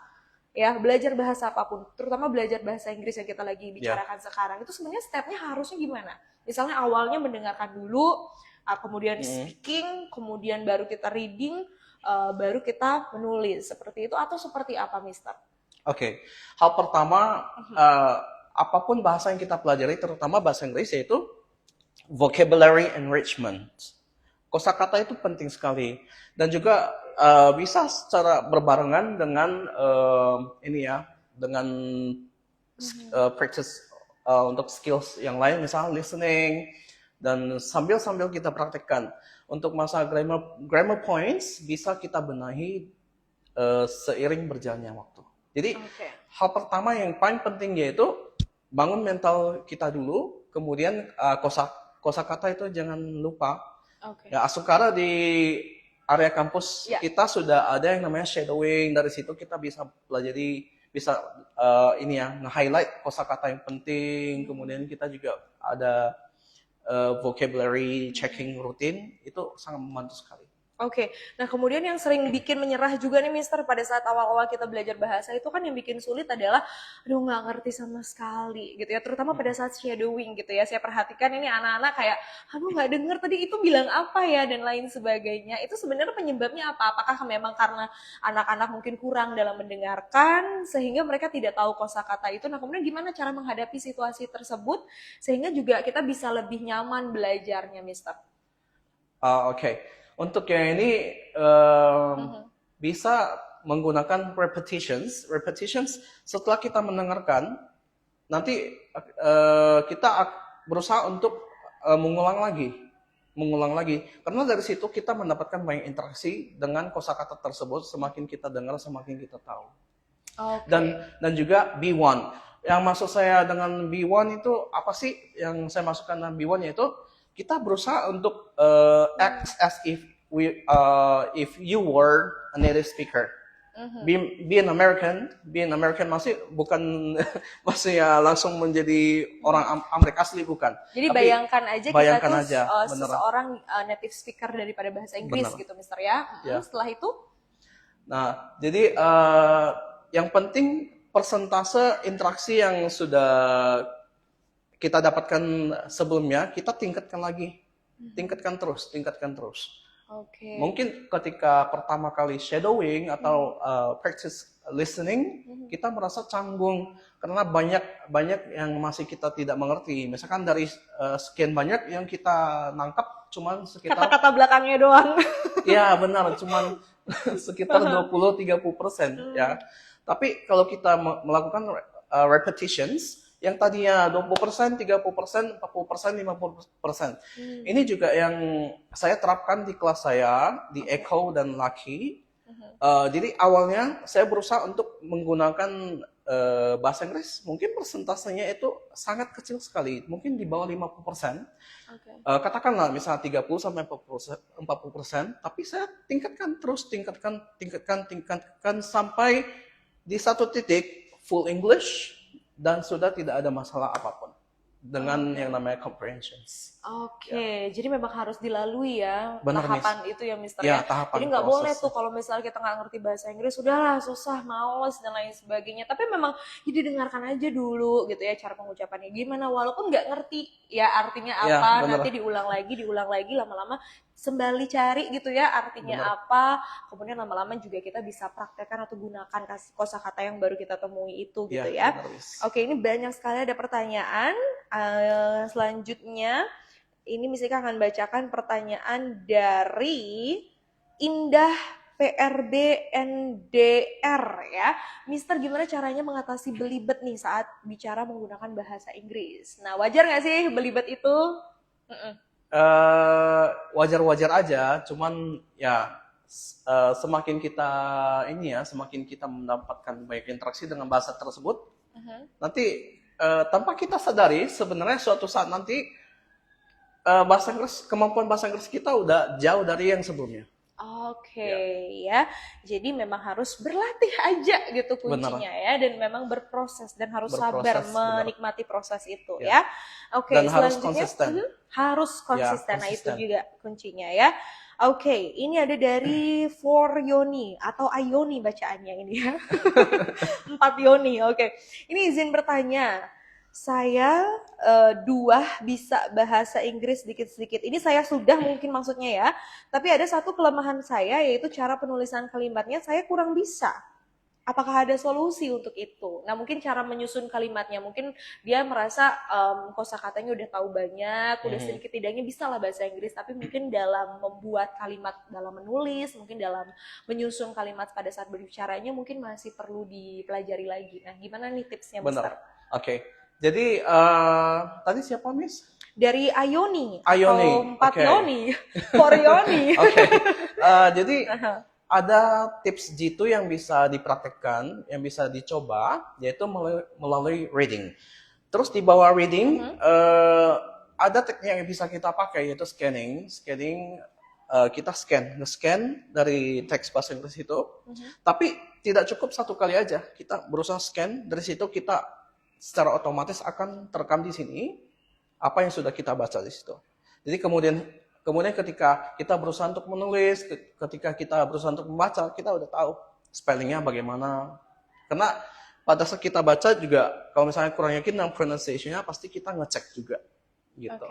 Ya, belajar bahasa apapun, terutama belajar bahasa Inggris yang kita lagi Ya. bicarakan sekarang, itu sebenarnya stepnya harusnya gimana? Misalnya awalnya mendengarkan dulu, kemudian speaking, kemudian baru kita reading, baru kita menulis. Seperti itu atau seperti apa, Mister? Oke. Hal pertama, apapun bahasa yang kita pelajari, terutama bahasa Inggris, yaitu vocabulary enrichment. Kosakata itu penting sekali dan juga bisa secara berbarengan dengan ini ya, dengan practice untuk skills yang lain, misalnya listening, dan sambil kita praktekkan. Untuk masa grammar points bisa kita benahi seiring berjalannya waktu. Jadi Oke. hal pertama yang paling penting yaitu bangun mental kita dulu, kemudian kosakata itu jangan lupa. Oke. Ya, Asukara di area kampus Ya. kita sudah ada yang namanya shadowing. Dari situ kita bisa pelajari, bisa ini ya, nge-highlight kosakata yang penting. Kemudian kita juga ada vocabulary checking rutin. Itu sangat membantu sekali. Oke, nah kemudian yang sering bikin menyerah juga nih Mister pada saat awal-awal kita belajar bahasa itu kan yang bikin sulit adalah aduh nggak ngerti sama sekali gitu ya, terutama pada saat shadowing gitu ya. Saya perhatikan ini anak-anak kayak aduh nggak denger tadi itu bilang apa ya dan lain sebagainya. Itu sebenarnya penyebabnya apa? Apakah memang karena anak-anak mungkin kurang dalam mendengarkan sehingga mereka tidak tahu kosakata itu? Nah kemudian gimana cara menghadapi situasi tersebut sehingga juga kita bisa lebih nyaman belajarnya, Mister? Oke. Untuk yang ini bisa menggunakan repetitions. Repetitions setelah kita mendengarkan, nanti kita berusaha untuk mengulang lagi. Karena dari situ kita mendapatkan banyak interaksi dengan kosakata tersebut. Semakin kita dengar, semakin kita tahu. Oke. Dan juga B1. Yang maksud saya dengan B1 itu apa sih? Yang saya masukkan dalam B1 yaitu kita berusaha untuk act as if you were a native speaker. Be an American masih bukan maksudnya langsung menjadi orang Amerika asli, bukan. Jadi Tapi bayangkan aja bayangkan kita aja, tuh seseorang native speaker daripada bahasa Inggris Bener. gitu, Mister ya. Ya. Setelah itu, Nah, jadi yang penting persentase interaksi yang sudah kita dapatkan sebelumnya, kita tingkatkan lagi. Tingkatkan terus. oke. Mungkin ketika pertama kali shadowing atau practice listening, kita merasa canggung karena banyak yang masih kita tidak mengerti. Misalkan dari sekian banyak yang kita nangkap cuman sekitar Kata-kata belakangnya doang. ya benar, cuman sekitar 20-30% ya. Tapi kalau kita melakukan repetitions yang tadinya 20%, 30%, 40%, 50%. Ini juga yang saya terapkan di kelas saya, di Echo dan Lucky. Jadi awalnya saya berusaha untuk menggunakan bahasa Inggris, mungkin persentasenya itu sangat kecil sekali, mungkin di bawah 50%. Oke. Katakanlah misalnya 30-40%, tapi saya tingkatkan terus, tingkatkan sampai di satu titik full English dan sudah tidak ada masalah apapun. dengan yang namanya comprehensions. Oke, jadi memang harus dilalui ya Benar, Miss. tahapan itu ya, Mister Ya, ya. tahapan Jadi nggak boleh proses. tuh kalau misalnya kita nggak ngerti bahasa Inggris, udahlah susah, males dan lain sebagainya. Tapi memang ya didengarkan aja dulu gitu ya cara pengucapannya gimana, walaupun nggak ngerti ya artinya Ya, apa, benar. nanti diulang lagi, lama-lama sembali cari gitu ya artinya Benar. apa. Kemudian lama-lama juga kita bisa praktekkan atau gunakan kosakata yang baru kita temui itu gitu ya. Benar, Miss. Oke, ini banyak sekali ada pertanyaan. Selanjutnya, ini Misika akan bacakan pertanyaan dari Indah PRB NDR ya. Mister, gimana caranya mengatasi belibet nih saat bicara menggunakan bahasa Inggris? Nah, wajar nggak sih belibet itu? Wajar-wajar aja, cuman ya semakin kita semakin kita mendapatkan banyak interaksi dengan bahasa tersebut, nanti tanpa kita sadari sebenarnya suatu saat nanti kemampuan bahasa Inggris kita udah jauh dari yang sebelumnya. Oke, ya. Jadi memang harus berlatih aja gitu kuncinya ya, dan memang berproses dan harus sabar menikmati proses itu ya. Oke, dan harus selanjutnya konsisten. Harus konsisten. Nah, itu konsisten. juga kuncinya ya. Oke, ini ada dari Yoni atau Ayoni bacaannya ini ya. 4 Yoni. Oke. Ini izin bertanya. Saya bisa bahasa Inggris sedikit-sedikit. Ini saya sudah mungkin maksudnya ya. Tapi ada satu kelemahan saya yaitu cara penulisan kalimatnya saya kurang bisa. Apakah ada solusi untuk itu? Nah, mungkin cara menyusun kalimatnya. Mungkin dia merasa kosakatanya udah tahu banyak, udah sedikit tidaknya bisa lah bahasa Inggris. Tapi mungkin dalam membuat kalimat, dalam menulis, mungkin dalam menyusun kalimat pada saat berbicaranya mungkin masih perlu dipelajari lagi. Nah, gimana nih tipsnya, Mister? Oke. Jadi tadi siapa, Miss? Dari Ayoni. Ayoni. Atau 4 Yoni. 4 Yoni. Oke. Jadi ada tips G2 yang bisa dipraktekkan, yang bisa dicoba, yaitu melalui reading. Terus di bawah reading, ada teknik yang bisa kita pakai, yaitu scanning. Kita nge-scan dari teks bahasa Inggris itu. Tapi tidak cukup satu kali aja. Kita berusaha scan, dari situ kita secara otomatis akan terekam di sini apa yang sudah kita baca di situ. Jadi kemudian ketika kita berusaha untuk menulis, ketika kita berusaha untuk membaca, kita udah tahu spellingnya bagaimana. Karena pada saat kita baca juga, kalau misalnya kurang yakin dengan pronunciation-nya, pasti kita ngecek juga. Gitu.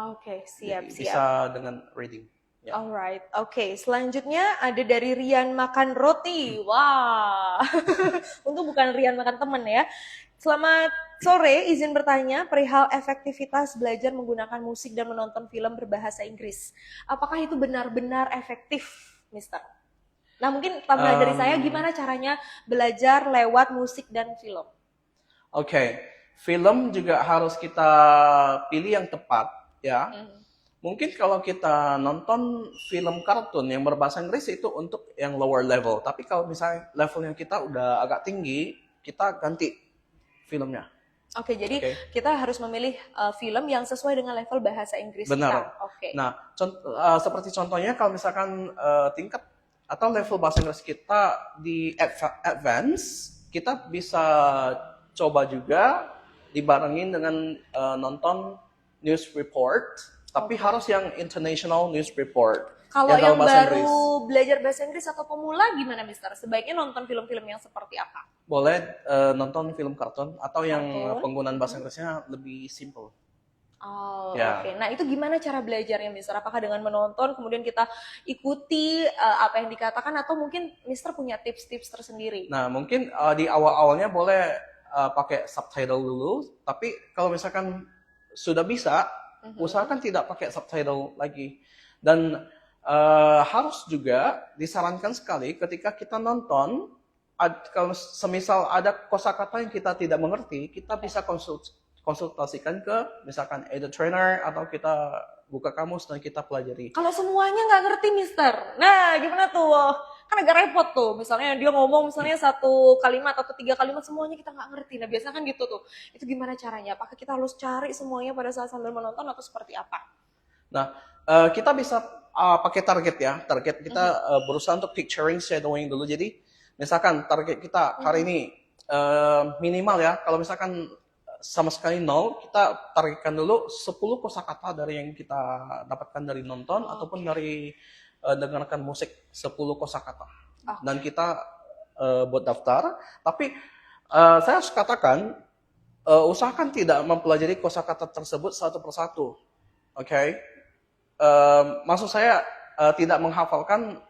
Oke, siap. Bisa dengan reading. Alright, oke. Selanjutnya ada dari Rian makan roti. Wah, untung bukan Rian makan temen ya. Selamat sore, izin bertanya perihal efektivitas belajar menggunakan musik dan menonton film berbahasa Inggris. Apakah itu benar-benar efektif, Mister? Nah, mungkin tambahan dari saya, gimana caranya belajar lewat musik dan film? Oke, film juga harus kita pilih yang tepat, ya. Mungkin kalau kita nonton film kartun yang berbahasa Inggris itu untuk yang lower level. Tapi kalau misalnya levelnya kita udah agak tinggi, kita ganti filmnya. Oke, jadi kita harus memilih film yang sesuai dengan level bahasa Inggris Benar. kita. Oke. Nah, seperti contohnya kalau misalkan tingkat atau level bahasa Inggris kita di advance, kita bisa coba juga dibarengin dengan nonton news report. Tapi harus yang international news report. Kalau yang baru belajar bahasa Inggris atau pemula gimana, Mister? Sebaiknya nonton film-film yang seperti apa? Boleh nonton film kartun atau yang penggunaan bahasa Inggrisnya lebih simple. Oke. Nah, itu gimana cara belajarnya, Mister? Apakah dengan menonton, kemudian kita ikuti apa yang dikatakan, atau mungkin Mister punya tips-tips tersendiri? Nah, mungkin di awal-awalnya boleh pakai subtitle dulu. Tapi kalau misalkan sudah bisa, usahakan tidak pakai subtitle lagi. Dan harus juga disarankan sekali ketika kita nonton, kalau semisal ada kosakata yang kita tidak mengerti, kita bisa konsultasikan ke misalkan either trainer atau kita buka kamus dan kita pelajari. Kalau semuanya nggak ngerti, Mister, nah gimana tuh? Kan agak repot tuh. Misalnya dia ngomong misalnya 1 kalimat atau 3 kalimat semuanya kita nggak ngerti. Nah biasanya kan gitu tuh. Itu gimana caranya? Apakah kita harus cari semuanya pada saat sambil menonton atau seperti apa? Nah, kita bisa pakai target ya. Target kita berusaha untuk picturing, shadowing dulu. Jadi misalkan target kita hari ini minimal ya. Kalau misalkan sama sekali nol, kita targetkan dulu 10 kosakata dari yang kita dapatkan dari nonton ataupun dari dengarkan musik, 10 kosakata. Dan kita buat daftar, tapi saya harus katakan usahakan tidak mempelajari kosakata tersebut satu persatu. Oke. Maksud saya tidak menghafalkan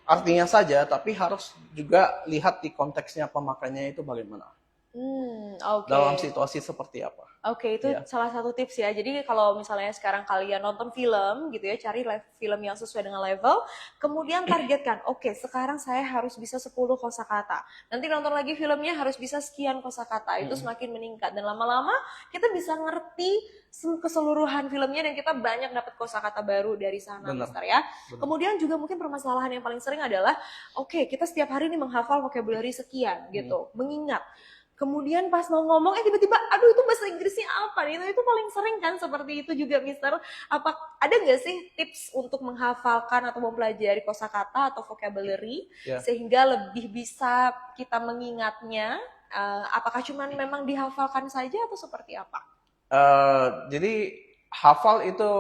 artinya saja, tapi harus juga lihat di konteksnya pemakaiannya itu bagaimana. Oke. Dalam situasi seperti apa. Oke, itu Ya. salah satu tips ya. Jadi kalau misalnya sekarang kalian nonton film gitu ya, cari film yang sesuai dengan level, kemudian targetkan, oke, sekarang saya harus bisa 10 kosakata. Nanti nonton lagi filmnya harus bisa sekian kosakata. Itu semakin meningkat dan lama-lama kita bisa ngerti keseluruhan filmnya dan kita banyak dapat kosakata baru dari sana, Benar. Mister ya. Benar. Kemudian juga mungkin permasalahan yang paling sering adalah, oke, kita setiap hari ini menghafal vocabulary sekian gitu, mengingat. Kemudian pas mau ngomong, tiba-tiba, aduh itu bahasa Inggrisnya apa nih? Itu paling sering kan seperti itu juga, Mister. Ada nggak sih tips untuk menghafalkan atau mempelajari kosakata atau vocabulary sehingga lebih bisa kita mengingatnya? Apakah cuma memang dihafalkan saja atau seperti apa? Jadi hafal itu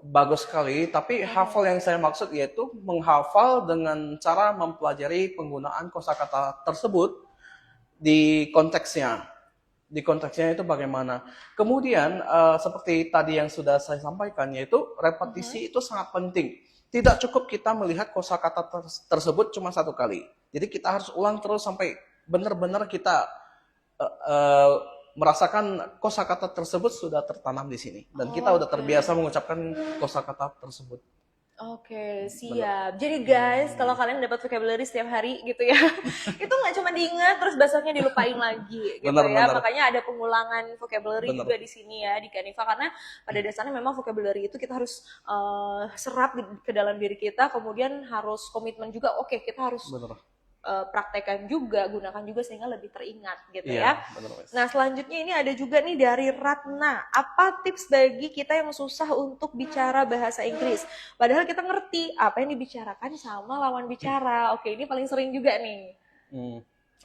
bagus sekali, tapi hafal yang saya maksud yaitu menghafal dengan cara mempelajari penggunaan kosakata tersebut di konteksnya. Di konteksnya itu bagaimana. Kemudian seperti tadi yang sudah saya sampaikan, yaitu repetisi itu sangat penting. Tidak cukup kita melihat kosakata tersebut cuma satu kali. Jadi kita harus ulang terus sampai benar-benar kita merasakan kosakata tersebut sudah tertanam di sini. Dan kita udah terbiasa mengucapkan kosakata tersebut. Oke, siap. Jadi guys, kalau kalian dapat vocabulary setiap hari gitu ya, itu nggak cuma diingat terus besoknya dilupain lagi gitu ya. Makanya ada pengulangan vocabulary juga di sini ya di Canva, karena pada dasarnya memang vocabulary itu kita harus serap ke dalam diri kita, kemudian harus komitmen juga. Oke, kita harus praktekkan juga, gunakan juga sehingga lebih teringat gitu ya. Nah, selanjutnya ini ada juga nih dari Ratna. Apa tips bagi kita yang susah untuk bicara bahasa Inggris? Padahal kita ngerti apa yang dibicarakan sama lawan bicara. Oke, ini paling sering juga nih.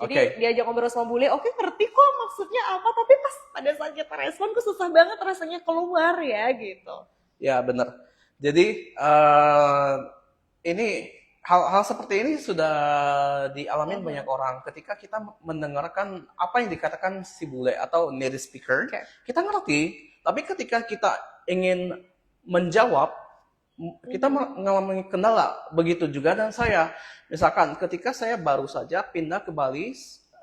Jadi diajak ngobrol sama bule, oke ngerti kok maksudnya apa, tapi pas pada saat kita respon kok susah banget rasanya keluar ya gitu. Ya benar. Jadi ini hal seperti ini sudah dialamin banyak orang. Ketika kita mendengarkan apa yang dikatakan si bule atau native speaker, kita ngerti. Tapi ketika kita ingin menjawab, kita mengalami kendala. Begitu juga dan saya. Misalkan ketika saya baru saja pindah ke Bali,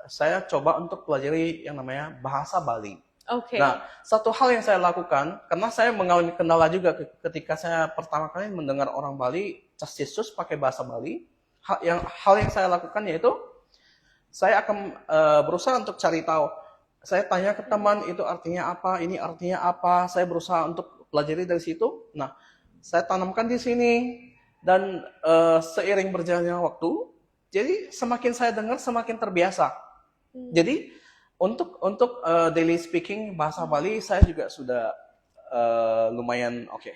saya coba untuk pelajari yang namanya bahasa Bali. Nah, satu hal yang saya lakukan, karena saya mengalami kendala juga ketika saya pertama kali mendengar orang Bali cas Yesus pakai bahasa Bali, hal yang saya lakukan yaitu saya akan berusaha untuk cari tahu. Saya tanya ke teman itu artinya apa, ini artinya apa. Saya berusaha untuk pelajari dari situ. Nah, saya tanamkan di sini dan seiring berjalannya waktu, jadi semakin saya dengar semakin terbiasa. Jadi untuk daily speaking bahasa Bali saya juga sudah lumayan oke.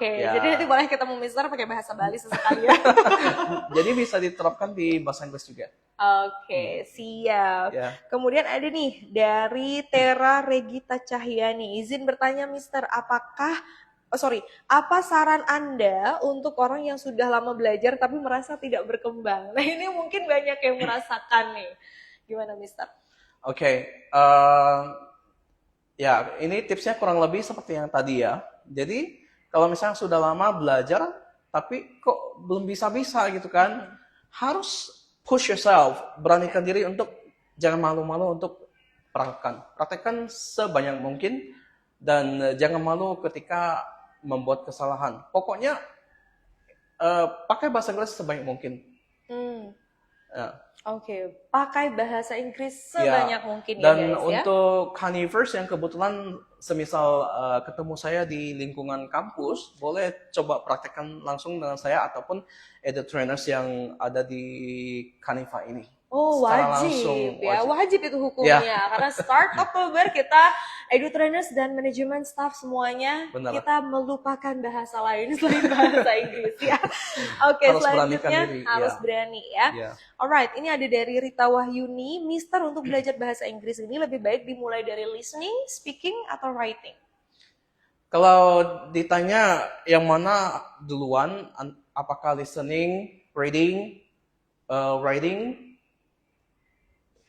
Ya. Jadi nanti boleh ketemu Mister pakai bahasa Bali sesekali ya. Jadi bisa diterapkan di bahasa Inggris juga. Siap. Ya. Kemudian ada nih dari Tera Regita Cahyani. Izin bertanya Mister, apa saran Anda untuk orang yang sudah lama belajar tapi merasa tidak berkembang? Nah ini mungkin banyak yang merasakan nih. Gimana Mister? Ya ini tipsnya kurang lebih seperti yang tadi ya. Jadi kalau misalnya sudah lama belajar, tapi kok belum bisa-bisa gitu kan, harus push yourself, beranikan diri untuk jangan malu-malu untuk praktekkan sebanyak mungkin dan jangan malu ketika membuat kesalahan. Pokoknya pakai bahasa Inggris sebanyak mungkin. Pakai bahasa Inggris sebanyak mungkin ya dan guys ya. Dan untuk Honeyverse yang kebetulan semisal ketemu saya di lingkungan kampus, boleh coba praktekkan langsung dengan saya ataupun ada trainers yang ada di Canva ini. Oh, secara wajib langsung. ya, Wajib. wajib itu Ya, hukumnya. Karena start Oktober kita edu trainers dan manajemen staff semuanya benar. kita melupakan bahasa lain selain bahasa Inggris ya. Oke, Harus beranikan selanjutnya diri. harus Ya, berani ya. ya. Alright, ini ada dari Rita Wahyuni, Mister untuk belajar bahasa Inggris ini lebih baik dimulai dari listening, speaking, atau writing? Kalau ditanya yang mana duluan, apakah listening, reading, writing,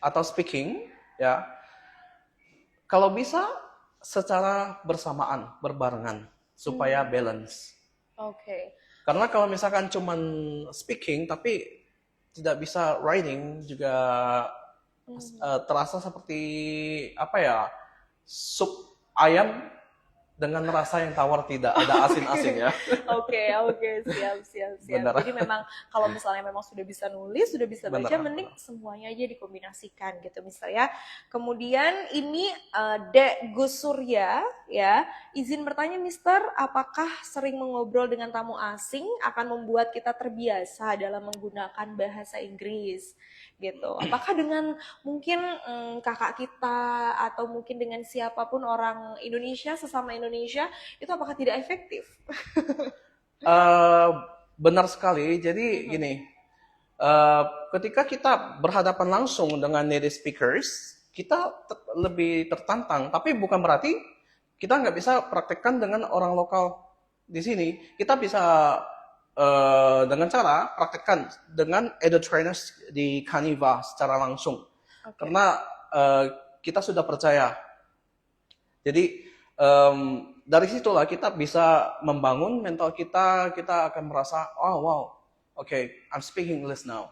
atau speaking, ya. Kalau bisa secara bersamaan, berbarengan, supaya balance. Oke. Karena kalau misalkan cuman speaking tapi tidak bisa writing juga terasa seperti apa ya, sup ayam dengan rasa yang tawar, tidak ada asin-asin ya. Oke, siap. Benar. Jadi memang kalau misalnya memang sudah bisa nulis, sudah bisa baca, Benar, mending benar. semuanya aja dikombinasikan gitu misalnya. Kemudian ini Dek Gus Surya ya, izin bertanya Mister, apakah sering mengobrol dengan tamu asing akan membuat kita terbiasa dalam menggunakan bahasa Inggris gitu? Apakah dengan mungkin kakak kita atau mungkin dengan siapapun orang Indonesia, sesama Indonesia, itu apakah tidak efektif? Benar sekali. Jadi gini, ketika kita berhadapan langsung dengan native speakers, kita lebih tertantang. Tapi bukan berarti kita nggak bisa praktekkan dengan orang lokal di sini. Kita bisa dengan cara praktekkan dengan edu trainers di Canva secara langsung. Oke. Karena kita sudah percaya. Jadi dari situlah kita bisa membangun mental kita akan merasa, oh wow, okay, I'm speaking English now.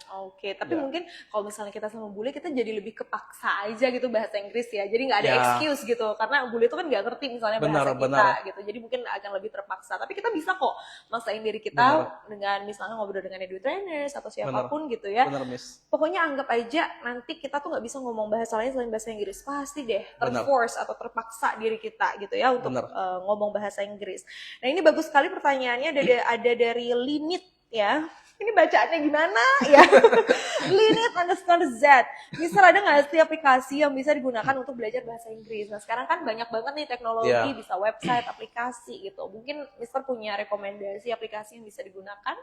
Oke. Tapi Ya. mungkin kalau misalnya kita sama bule, kita jadi lebih kepaksa aja gitu bahasa Inggris ya. Jadi nggak ada Ya. excuse gitu. Karena bule itu kan nggak ngerti misalnya bahasa kita Benar. gitu. Jadi mungkin akan lebih terpaksa. Tapi kita bisa kok maksain diri kita Benar. dengan misalnya ngobrol dengan edu trainers atau siapapun gitu ya. Benar, Miss. Pokoknya anggap aja nanti kita tuh nggak bisa ngomong bahasa lain selain bahasa Inggris. Pasti deh Benar. terforce atau terpaksa diri kita gitu ya untuk Benar. ngomong bahasa Inggris. Nah ini bagus sekali pertanyaannya, ada dari Linit ya. Ini bacaannya gimana ya? Linit_Z. Mister, ada nggak sih aplikasi yang bisa digunakan untuk belajar bahasa Inggris? Nah sekarang kan banyak banget nih teknologi, Ya. bisa website, aplikasi gitu. Mungkin Mister punya rekomendasi aplikasi yang bisa digunakan?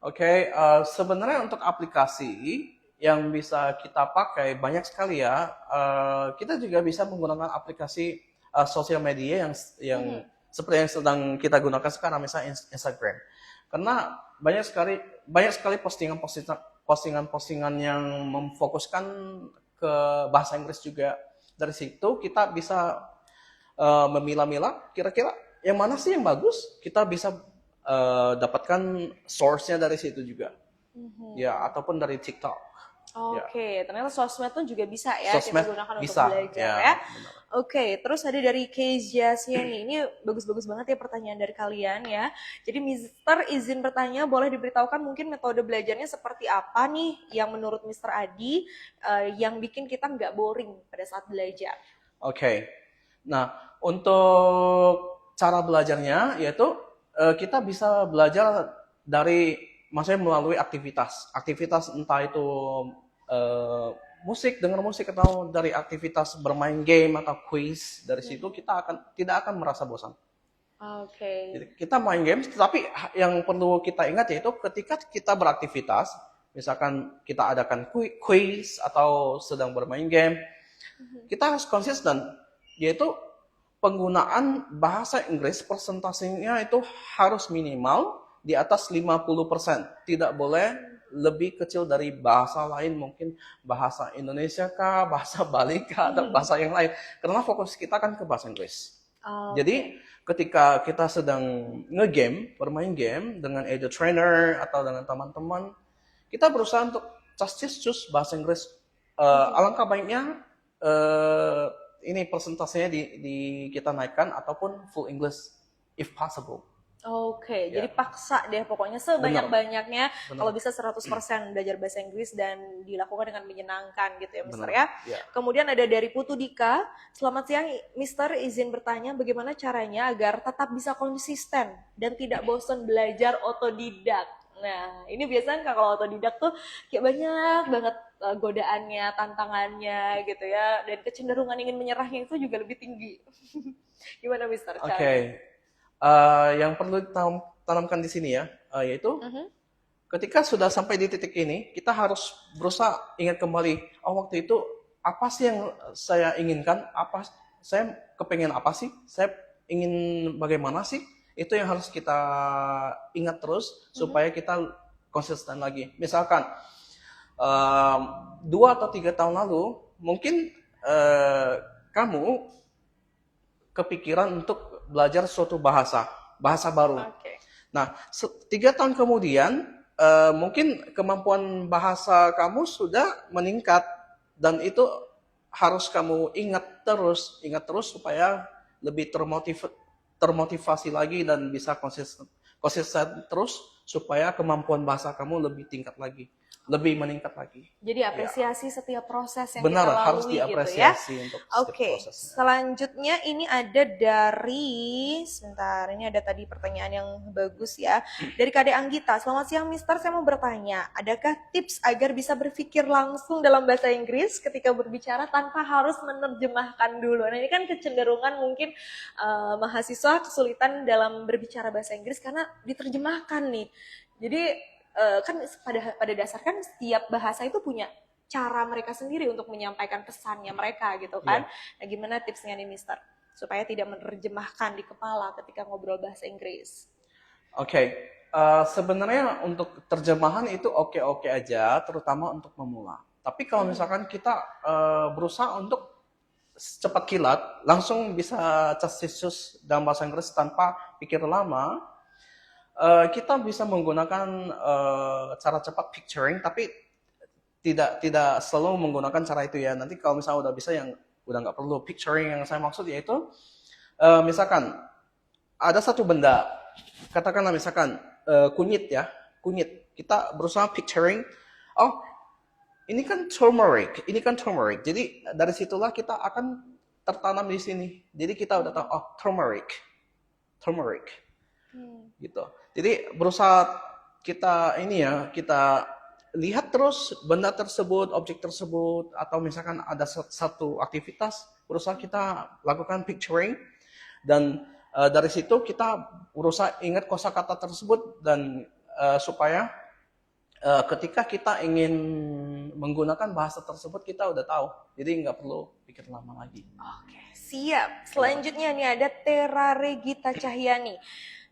Oke, sebenarnya untuk aplikasi yang bisa kita pakai banyak sekali ya. Kita juga bisa menggunakan aplikasi sosial media yang seperti yang sedang kita gunakan sekarang, misalnya Instagram. Karena banyak sekali postingan-postingan yang memfokuskan ke bahasa Inggris juga. Dari situ kita bisa memilah-milah kira-kira yang mana sih yang bagus. Kita bisa dapatkan source-nya dari situ juga. Ya, ataupun dari TikTok. Oke, ternyata sosmed tuh juga bisa ya Sosmed kita gunakan bisa, untuk belajar ya, ya. benar. Oke, terus ada dari Keziasiani. Ini bagus-bagus banget ya pertanyaan dari kalian ya. Jadi Mister izin bertanya, boleh diberitahukan mungkin metode belajarnya seperti apa nih yang menurut Mister Adi yang bikin kita nggak boring pada saat belajar? Oke. Nah, untuk cara belajarnya yaitu kita bisa belajar dari, maksudnya melalui aktivitas entah itu dengar musik atau dari aktivitas bermain game atau quiz. Dari situ kita tidak akan merasa bosan. Oke. Jadi kita main games, tapi yang perlu kita ingat yaitu ketika kita beraktivitas, misalkan kita adakan quiz atau sedang bermain game, kita harus konsisten, yaitu penggunaan bahasa Inggris persentasenya itu harus minimal di atas 50%. Tidak boleh lebih kecil dari bahasa lain, mungkin bahasa Indonesia kah, bahasa Bali kah, atau bahasa yang lain. Karena fokus kita kan ke bahasa Inggris. Jadi ketika kita sedang bermain game dengan edu trainer atau dengan teman-teman, kita berusaha untuk just choose bahasa Inggris. Alangkah baiknya ini persentasenya kita naikkan ataupun full English if possible. Oke, jadi paksa deh pokoknya sebanyak-banyaknya kalau bisa 100% belajar bahasa Inggris dan dilakukan dengan menyenangkan gitu ya Mister ya. Kemudian ada dari Putu Dika, selamat siang Mister, izin bertanya bagaimana caranya agar tetap bisa konsisten dan tidak bosan belajar otodidak. Nah, ini biasanya Kak, kalau otodidak tuh kayak banyak banget godaannya, tantangannya gitu ya, dan kecenderungan ingin menyerahnya itu juga lebih tinggi. Gimana Mister Oke, caranya? yang perlu tanamkan di sini ya, yaitu Mhm, ketika sudah sampai di titik ini, kita harus berusaha ingat kembali, oh waktu itu apa sih yang saya inginkan, apa saya kepengen apa sih, saya ingin bagaimana sih, itu yang harus kita ingat terus mhm. supaya kita konsisten lagi. Misalkan 2 atau 3 tahun lalu, mungkin eh, kamu kepikiran untuk belajar suatu bahasa baru. Oke. Nah, 3 tahun kemudian, mungkin kemampuan bahasa kamu sudah meningkat dan itu harus kamu ingat terus supaya lebih termotivasi lagi dan bisa konsisten terus supaya kemampuan bahasa kamu lebih tingkat lagi, lebih meningkat lagi. Jadi Ya, apresiasi setiap proses yang benar kita harus lalui gitu ya. diapresiasi untuk setiap Oke, prosesnya. selanjutnya ini ada dari, sebentar, ini ada tadi pertanyaan yang bagus ya. Dari Kade Anggita, selamat siang Mister, saya mau bertanya, adakah tips agar bisa berpikir langsung dalam bahasa Inggris ketika berbicara tanpa harus menerjemahkan dulu? Nah ini kan kecenderungan mungkin mahasiswa kesulitan dalam berbicara bahasa Inggris karena diterjemahkan nih. Jadi kan pada dasarnya kan setiap bahasa itu punya cara mereka sendiri untuk menyampaikan pesannya mereka gitu kan. Ya. Nah, gimana tipsnya nih Mister? Supaya tidak menerjemahkan di kepala ketika ngobrol bahasa Inggris. Oke, sebenarnya untuk terjemahan itu oke-oke aja, terutama untuk pemula. Tapi kalau Mhm. misalkan kita berusaha untuk cepat kilat, langsung bisa casisus dalam bahasa Inggris tanpa pikir lama, kita bisa menggunakan cara cepat picturing, tapi tidak selalu menggunakan cara itu ya. Nanti kalau misalnya udah bisa yang udah nggak perlu picturing, yang saya maksud yaitu misalkan ada satu benda, katakanlah misalkan kunyit ya, kunyit. Kita berusaha picturing, oh ini kan turmeric. Jadi dari situlah kita akan tertanam di sini. Jadi kita udah tahu, oh turmeric, turmeric, Hmm. gitu. Jadi berusaha kita ini ya, kita lihat terus benda tersebut, objek tersebut, atau misalkan ada satu aktivitas, berusaha kita lakukan picturing dan dari situ kita berusaha ingat kosakata tersebut dan supaya ketika kita ingin menggunakan bahasa tersebut kita udah tahu, jadi nggak perlu pikir lama lagi. Oke, siap. Selanjutnya nih ada Tera Regita Cahyani.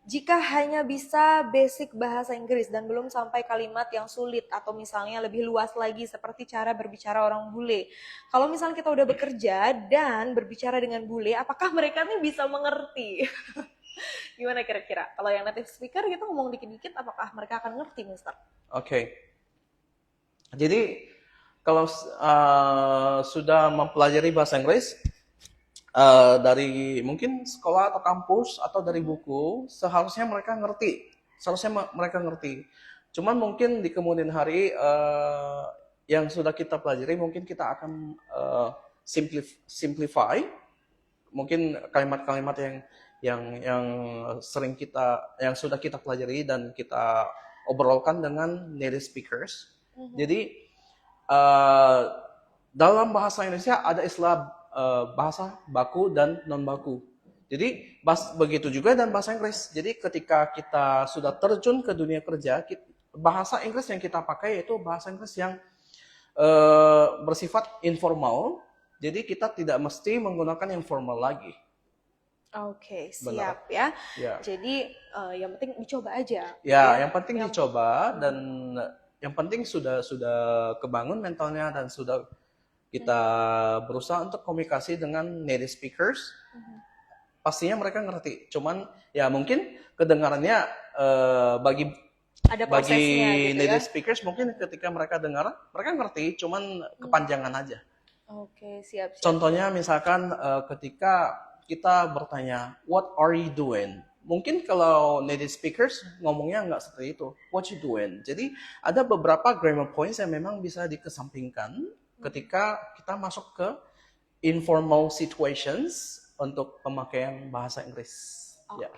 Jika hanya bisa basic bahasa Inggris dan belum sampai kalimat yang sulit atau misalnya lebih luas lagi seperti cara berbicara orang bule. Kalau misalnya kita udah bekerja dan berbicara dengan bule, apakah mereka nih bisa mengerti? Gimana kira-kira? Kalau yang native speaker kita ngomong dikit-dikit, apakah mereka akan ngerti, Mister? Oke, jadi kalau sudah mempelajari bahasa Inggris dari mungkin sekolah atau kampus atau dari buku, seharusnya mereka ngerti. Seharusnya mereka ngerti. Cuman mungkin di kemudian hari yang sudah kita pelajari, mungkin kita akan simplify, mungkin kalimat-kalimat yang sering yang sudah kita pelajari dan kita obrolkan dengan native speakers. Jadi dalam bahasa Indonesia ada istilah bahasa baku dan non baku. Jadi begitu juga dan bahasa Inggris. Jadi ketika kita sudah terjun ke dunia kerja, bahasa Inggris yang kita pakai yaitu bahasa Inggris yang bersifat informal. Jadi kita tidak mesti menggunakan yang formal lagi. Oke, Benar. siap ya. Ya. Jadi yang penting dicoba aja. Ya, Ya. yang penting dicoba dan yang penting sudah kebangun mentalnya dan sudah kita berusaha untuk komunikasi dengan native speakers. Pastinya mereka ngerti. Cuman ya mungkin kedengarannya bagi Ada prosesnya gitu ya. native speakers mungkin ketika mereka dengar mereka ngerti, cuman kepanjangan aja. Oke, siap, siap. Contohnya misalkan ketika kita bertanya, what are you doing? Mungkin kalau native speakers ngomongnya nggak seperti itu, what you doing? Jadi ada beberapa grammar points yang memang bisa dikesampingkan ketika kita masuk ke informal situations untuk pemakaian bahasa Inggris. Oke, Ya.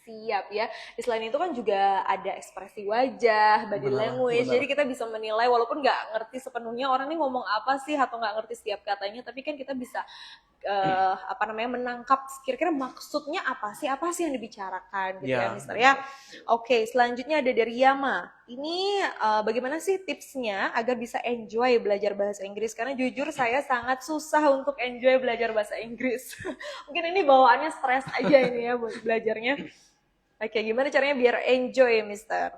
siap ya. Selain itu kan juga ada ekspresi wajah, body language. Jadi kita bisa menilai walaupun nggak ngerti sepenuhnya orang ini ngomong apa sih atau nggak ngerti setiap katanya, tapi kan kita bisa menangkap kira-kira maksudnya apa sih yang dibicarakan gitu ya Mister ya. Oke, selanjutnya ada dari Yama. Ini bagaimana sih tipsnya agar bisa enjoy belajar bahasa Inggris? Karena jujur saya sangat susah untuk enjoy belajar bahasa Inggris. Mungkin ini bawaannya stres aja ini ya buat belajarnya. Oke, gimana caranya biar enjoy, Mister?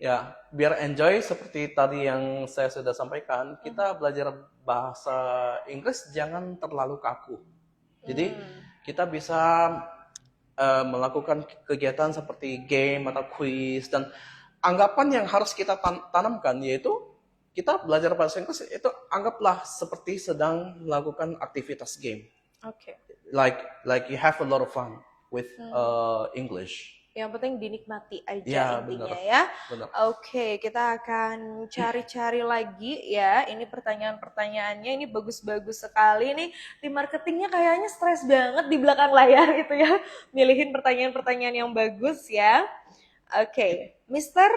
Ya, biar enjoy seperti tadi yang saya sudah sampaikan, kita belajar bahasa Inggris jangan terlalu kaku. Jadi kita bisa melakukan kegiatan seperti game atau quiz, dan anggapan yang harus kita tanamkan yaitu kita belajar bahasa Inggris itu anggaplah seperti sedang melakukan aktivitas game. Oke. Like you have a lot of fun with English. Yang penting dinikmati aja intinya ya. Oke, kita akan cari-cari lagi ya. Ini pertanyaan-pertanyaannya ini bagus-bagus sekali nih. Tim marketingnya kayaknya stres banget di belakang layar gitu ya. Milihin pertanyaan-pertanyaan yang bagus ya. Oke, Mister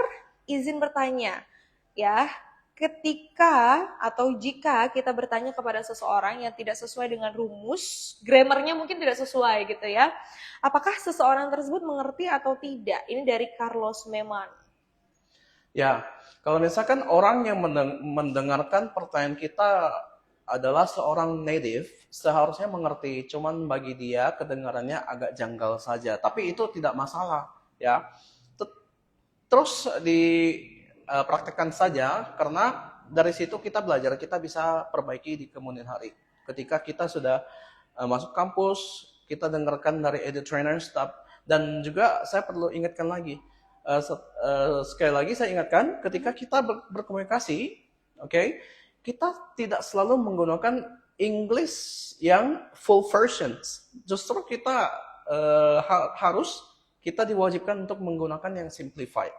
izin bertanya ya. Ketika atau jika kita bertanya kepada seseorang yang tidak sesuai dengan rumus, grammarnya mungkin tidak sesuai gitu ya, apakah seseorang tersebut mengerti atau tidak? Ini dari Carlos Meman. Ya, kalau misalkan orang yang mendengarkan pertanyaan kita adalah seorang native, seharusnya mengerti. Cuman bagi dia kedengarannya agak janggal saja, tapi itu tidak masalah ya. Terus praktekkan saja, karena dari situ kita belajar, kita bisa perbaiki di kemudian hari. Ketika kita sudah masuk kampus, kita dengarkan dari edit trainer staff, dan juga saya perlu ingatkan lagi, sekali lagi saya ingatkan, ketika kita berkomunikasi, kita tidak selalu menggunakan English yang full versions. Justru kita kita diwajibkan untuk menggunakan yang simplified.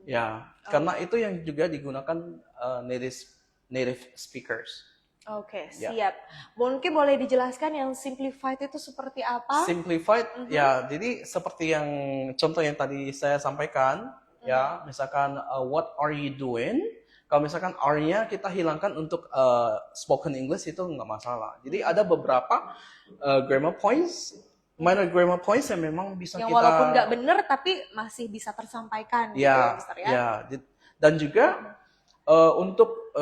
Ya, karena itu yang juga digunakan native speakers. Oke, siap. Mungkin boleh dijelaskan yang simplified itu seperti apa? Simplified, ya, jadi seperti yang contoh yang tadi saya sampaikan, ya, misalkan what are you doing? Kalau misalkan are-nya kita hilangkan untuk spoken English itu nggak masalah. Jadi ada beberapa grammar points, minor grammar points yang memang bisa yang kita, walaupun nggak benar tapi masih bisa tersampaikan gitu ya, Mister ya. Ya, dan juga untuk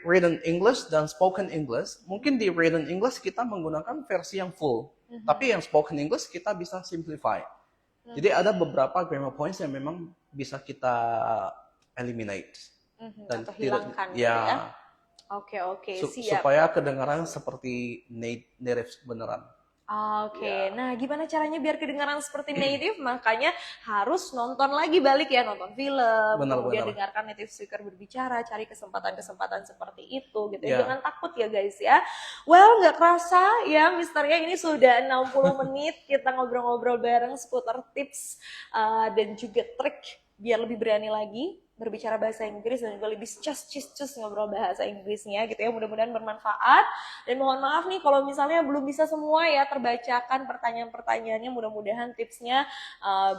written English dan spoken English, mungkin di written English kita menggunakan versi yang full, tapi yang spoken English kita bisa simplify. Jadi ada beberapa grammar points yang memang bisa kita eliminate dan atau hilangkan gitu ya. Oke, siap. Supaya kedengaran seperti native beneran. Oke, nah gimana caranya biar kedengaran seperti native? Makanya harus nonton lagi balik ya, nonton film, kemudian dengarkan native speaker berbicara, cari kesempatan-kesempatan seperti itu gitu ya. Jangan takut ya guys ya. Well, nggak kerasa ya Mister ya, ini sudah 60 menit kita ngobrol-ngobrol bareng seputar tips dan juga trik biar lebih berani lagi berbicara bahasa Inggris dan juga lebih cus ngobrol bahasa Inggrisnya gitu ya. Mudah-mudahan bermanfaat, dan mohon maaf nih kalau misalnya belum bisa semua ya terbacakan pertanyaan-pertanyaannya. Mudah-mudahan tipsnya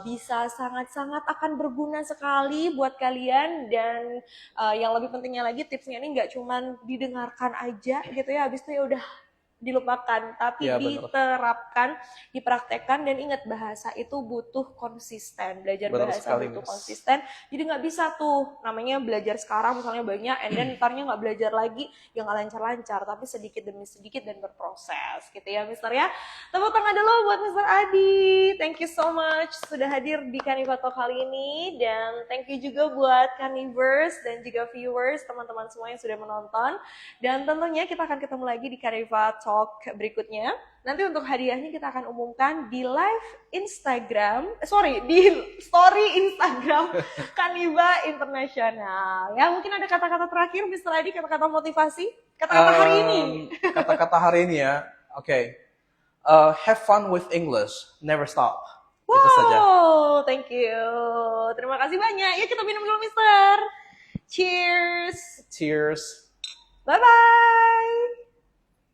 bisa sangat-sangat akan berguna sekali buat kalian, dan yang lebih pentingnya lagi tipsnya ini nggak cuman didengarkan aja gitu ya, habis itu ya udah dilupakan, tapi diterapkan, dipraktekkan, dan ingat bahasa itu butuh konsisten. Belajar bahasa butuh konsisten. Jadi nggak bisa tuh namanya belajar sekarang misalnya banyak, and then ntarnya nggak belajar lagi, yang nggak lancar-lancar, tapi sedikit demi sedikit dan berproses gitu ya Mister ya. Tepuk tangan dulu buat Mister Adi. Thank you so much sudah hadir di Kaniva Talk kali ini, dan thank you juga buat Kanivers dan juga viewers, teman-teman semua yang sudah menonton. Dan tentunya kita akan ketemu lagi di Kaniva Talk berikutnya. Nanti untuk hadiahnya kita akan umumkan di live Instagram, di story Instagram Kaniva Internasional. Ya, mungkin ada kata-kata terakhir Mr. Adi, kata-kata motivasi, kata-kata hari ini. Kata-kata hari ini ya. Oke. Have fun with English, never stop. Wow, itu saja. Thank you. Terima kasih banyak. Ya, kita minum dulu Mister. Cheers. Cheers. Bye-bye.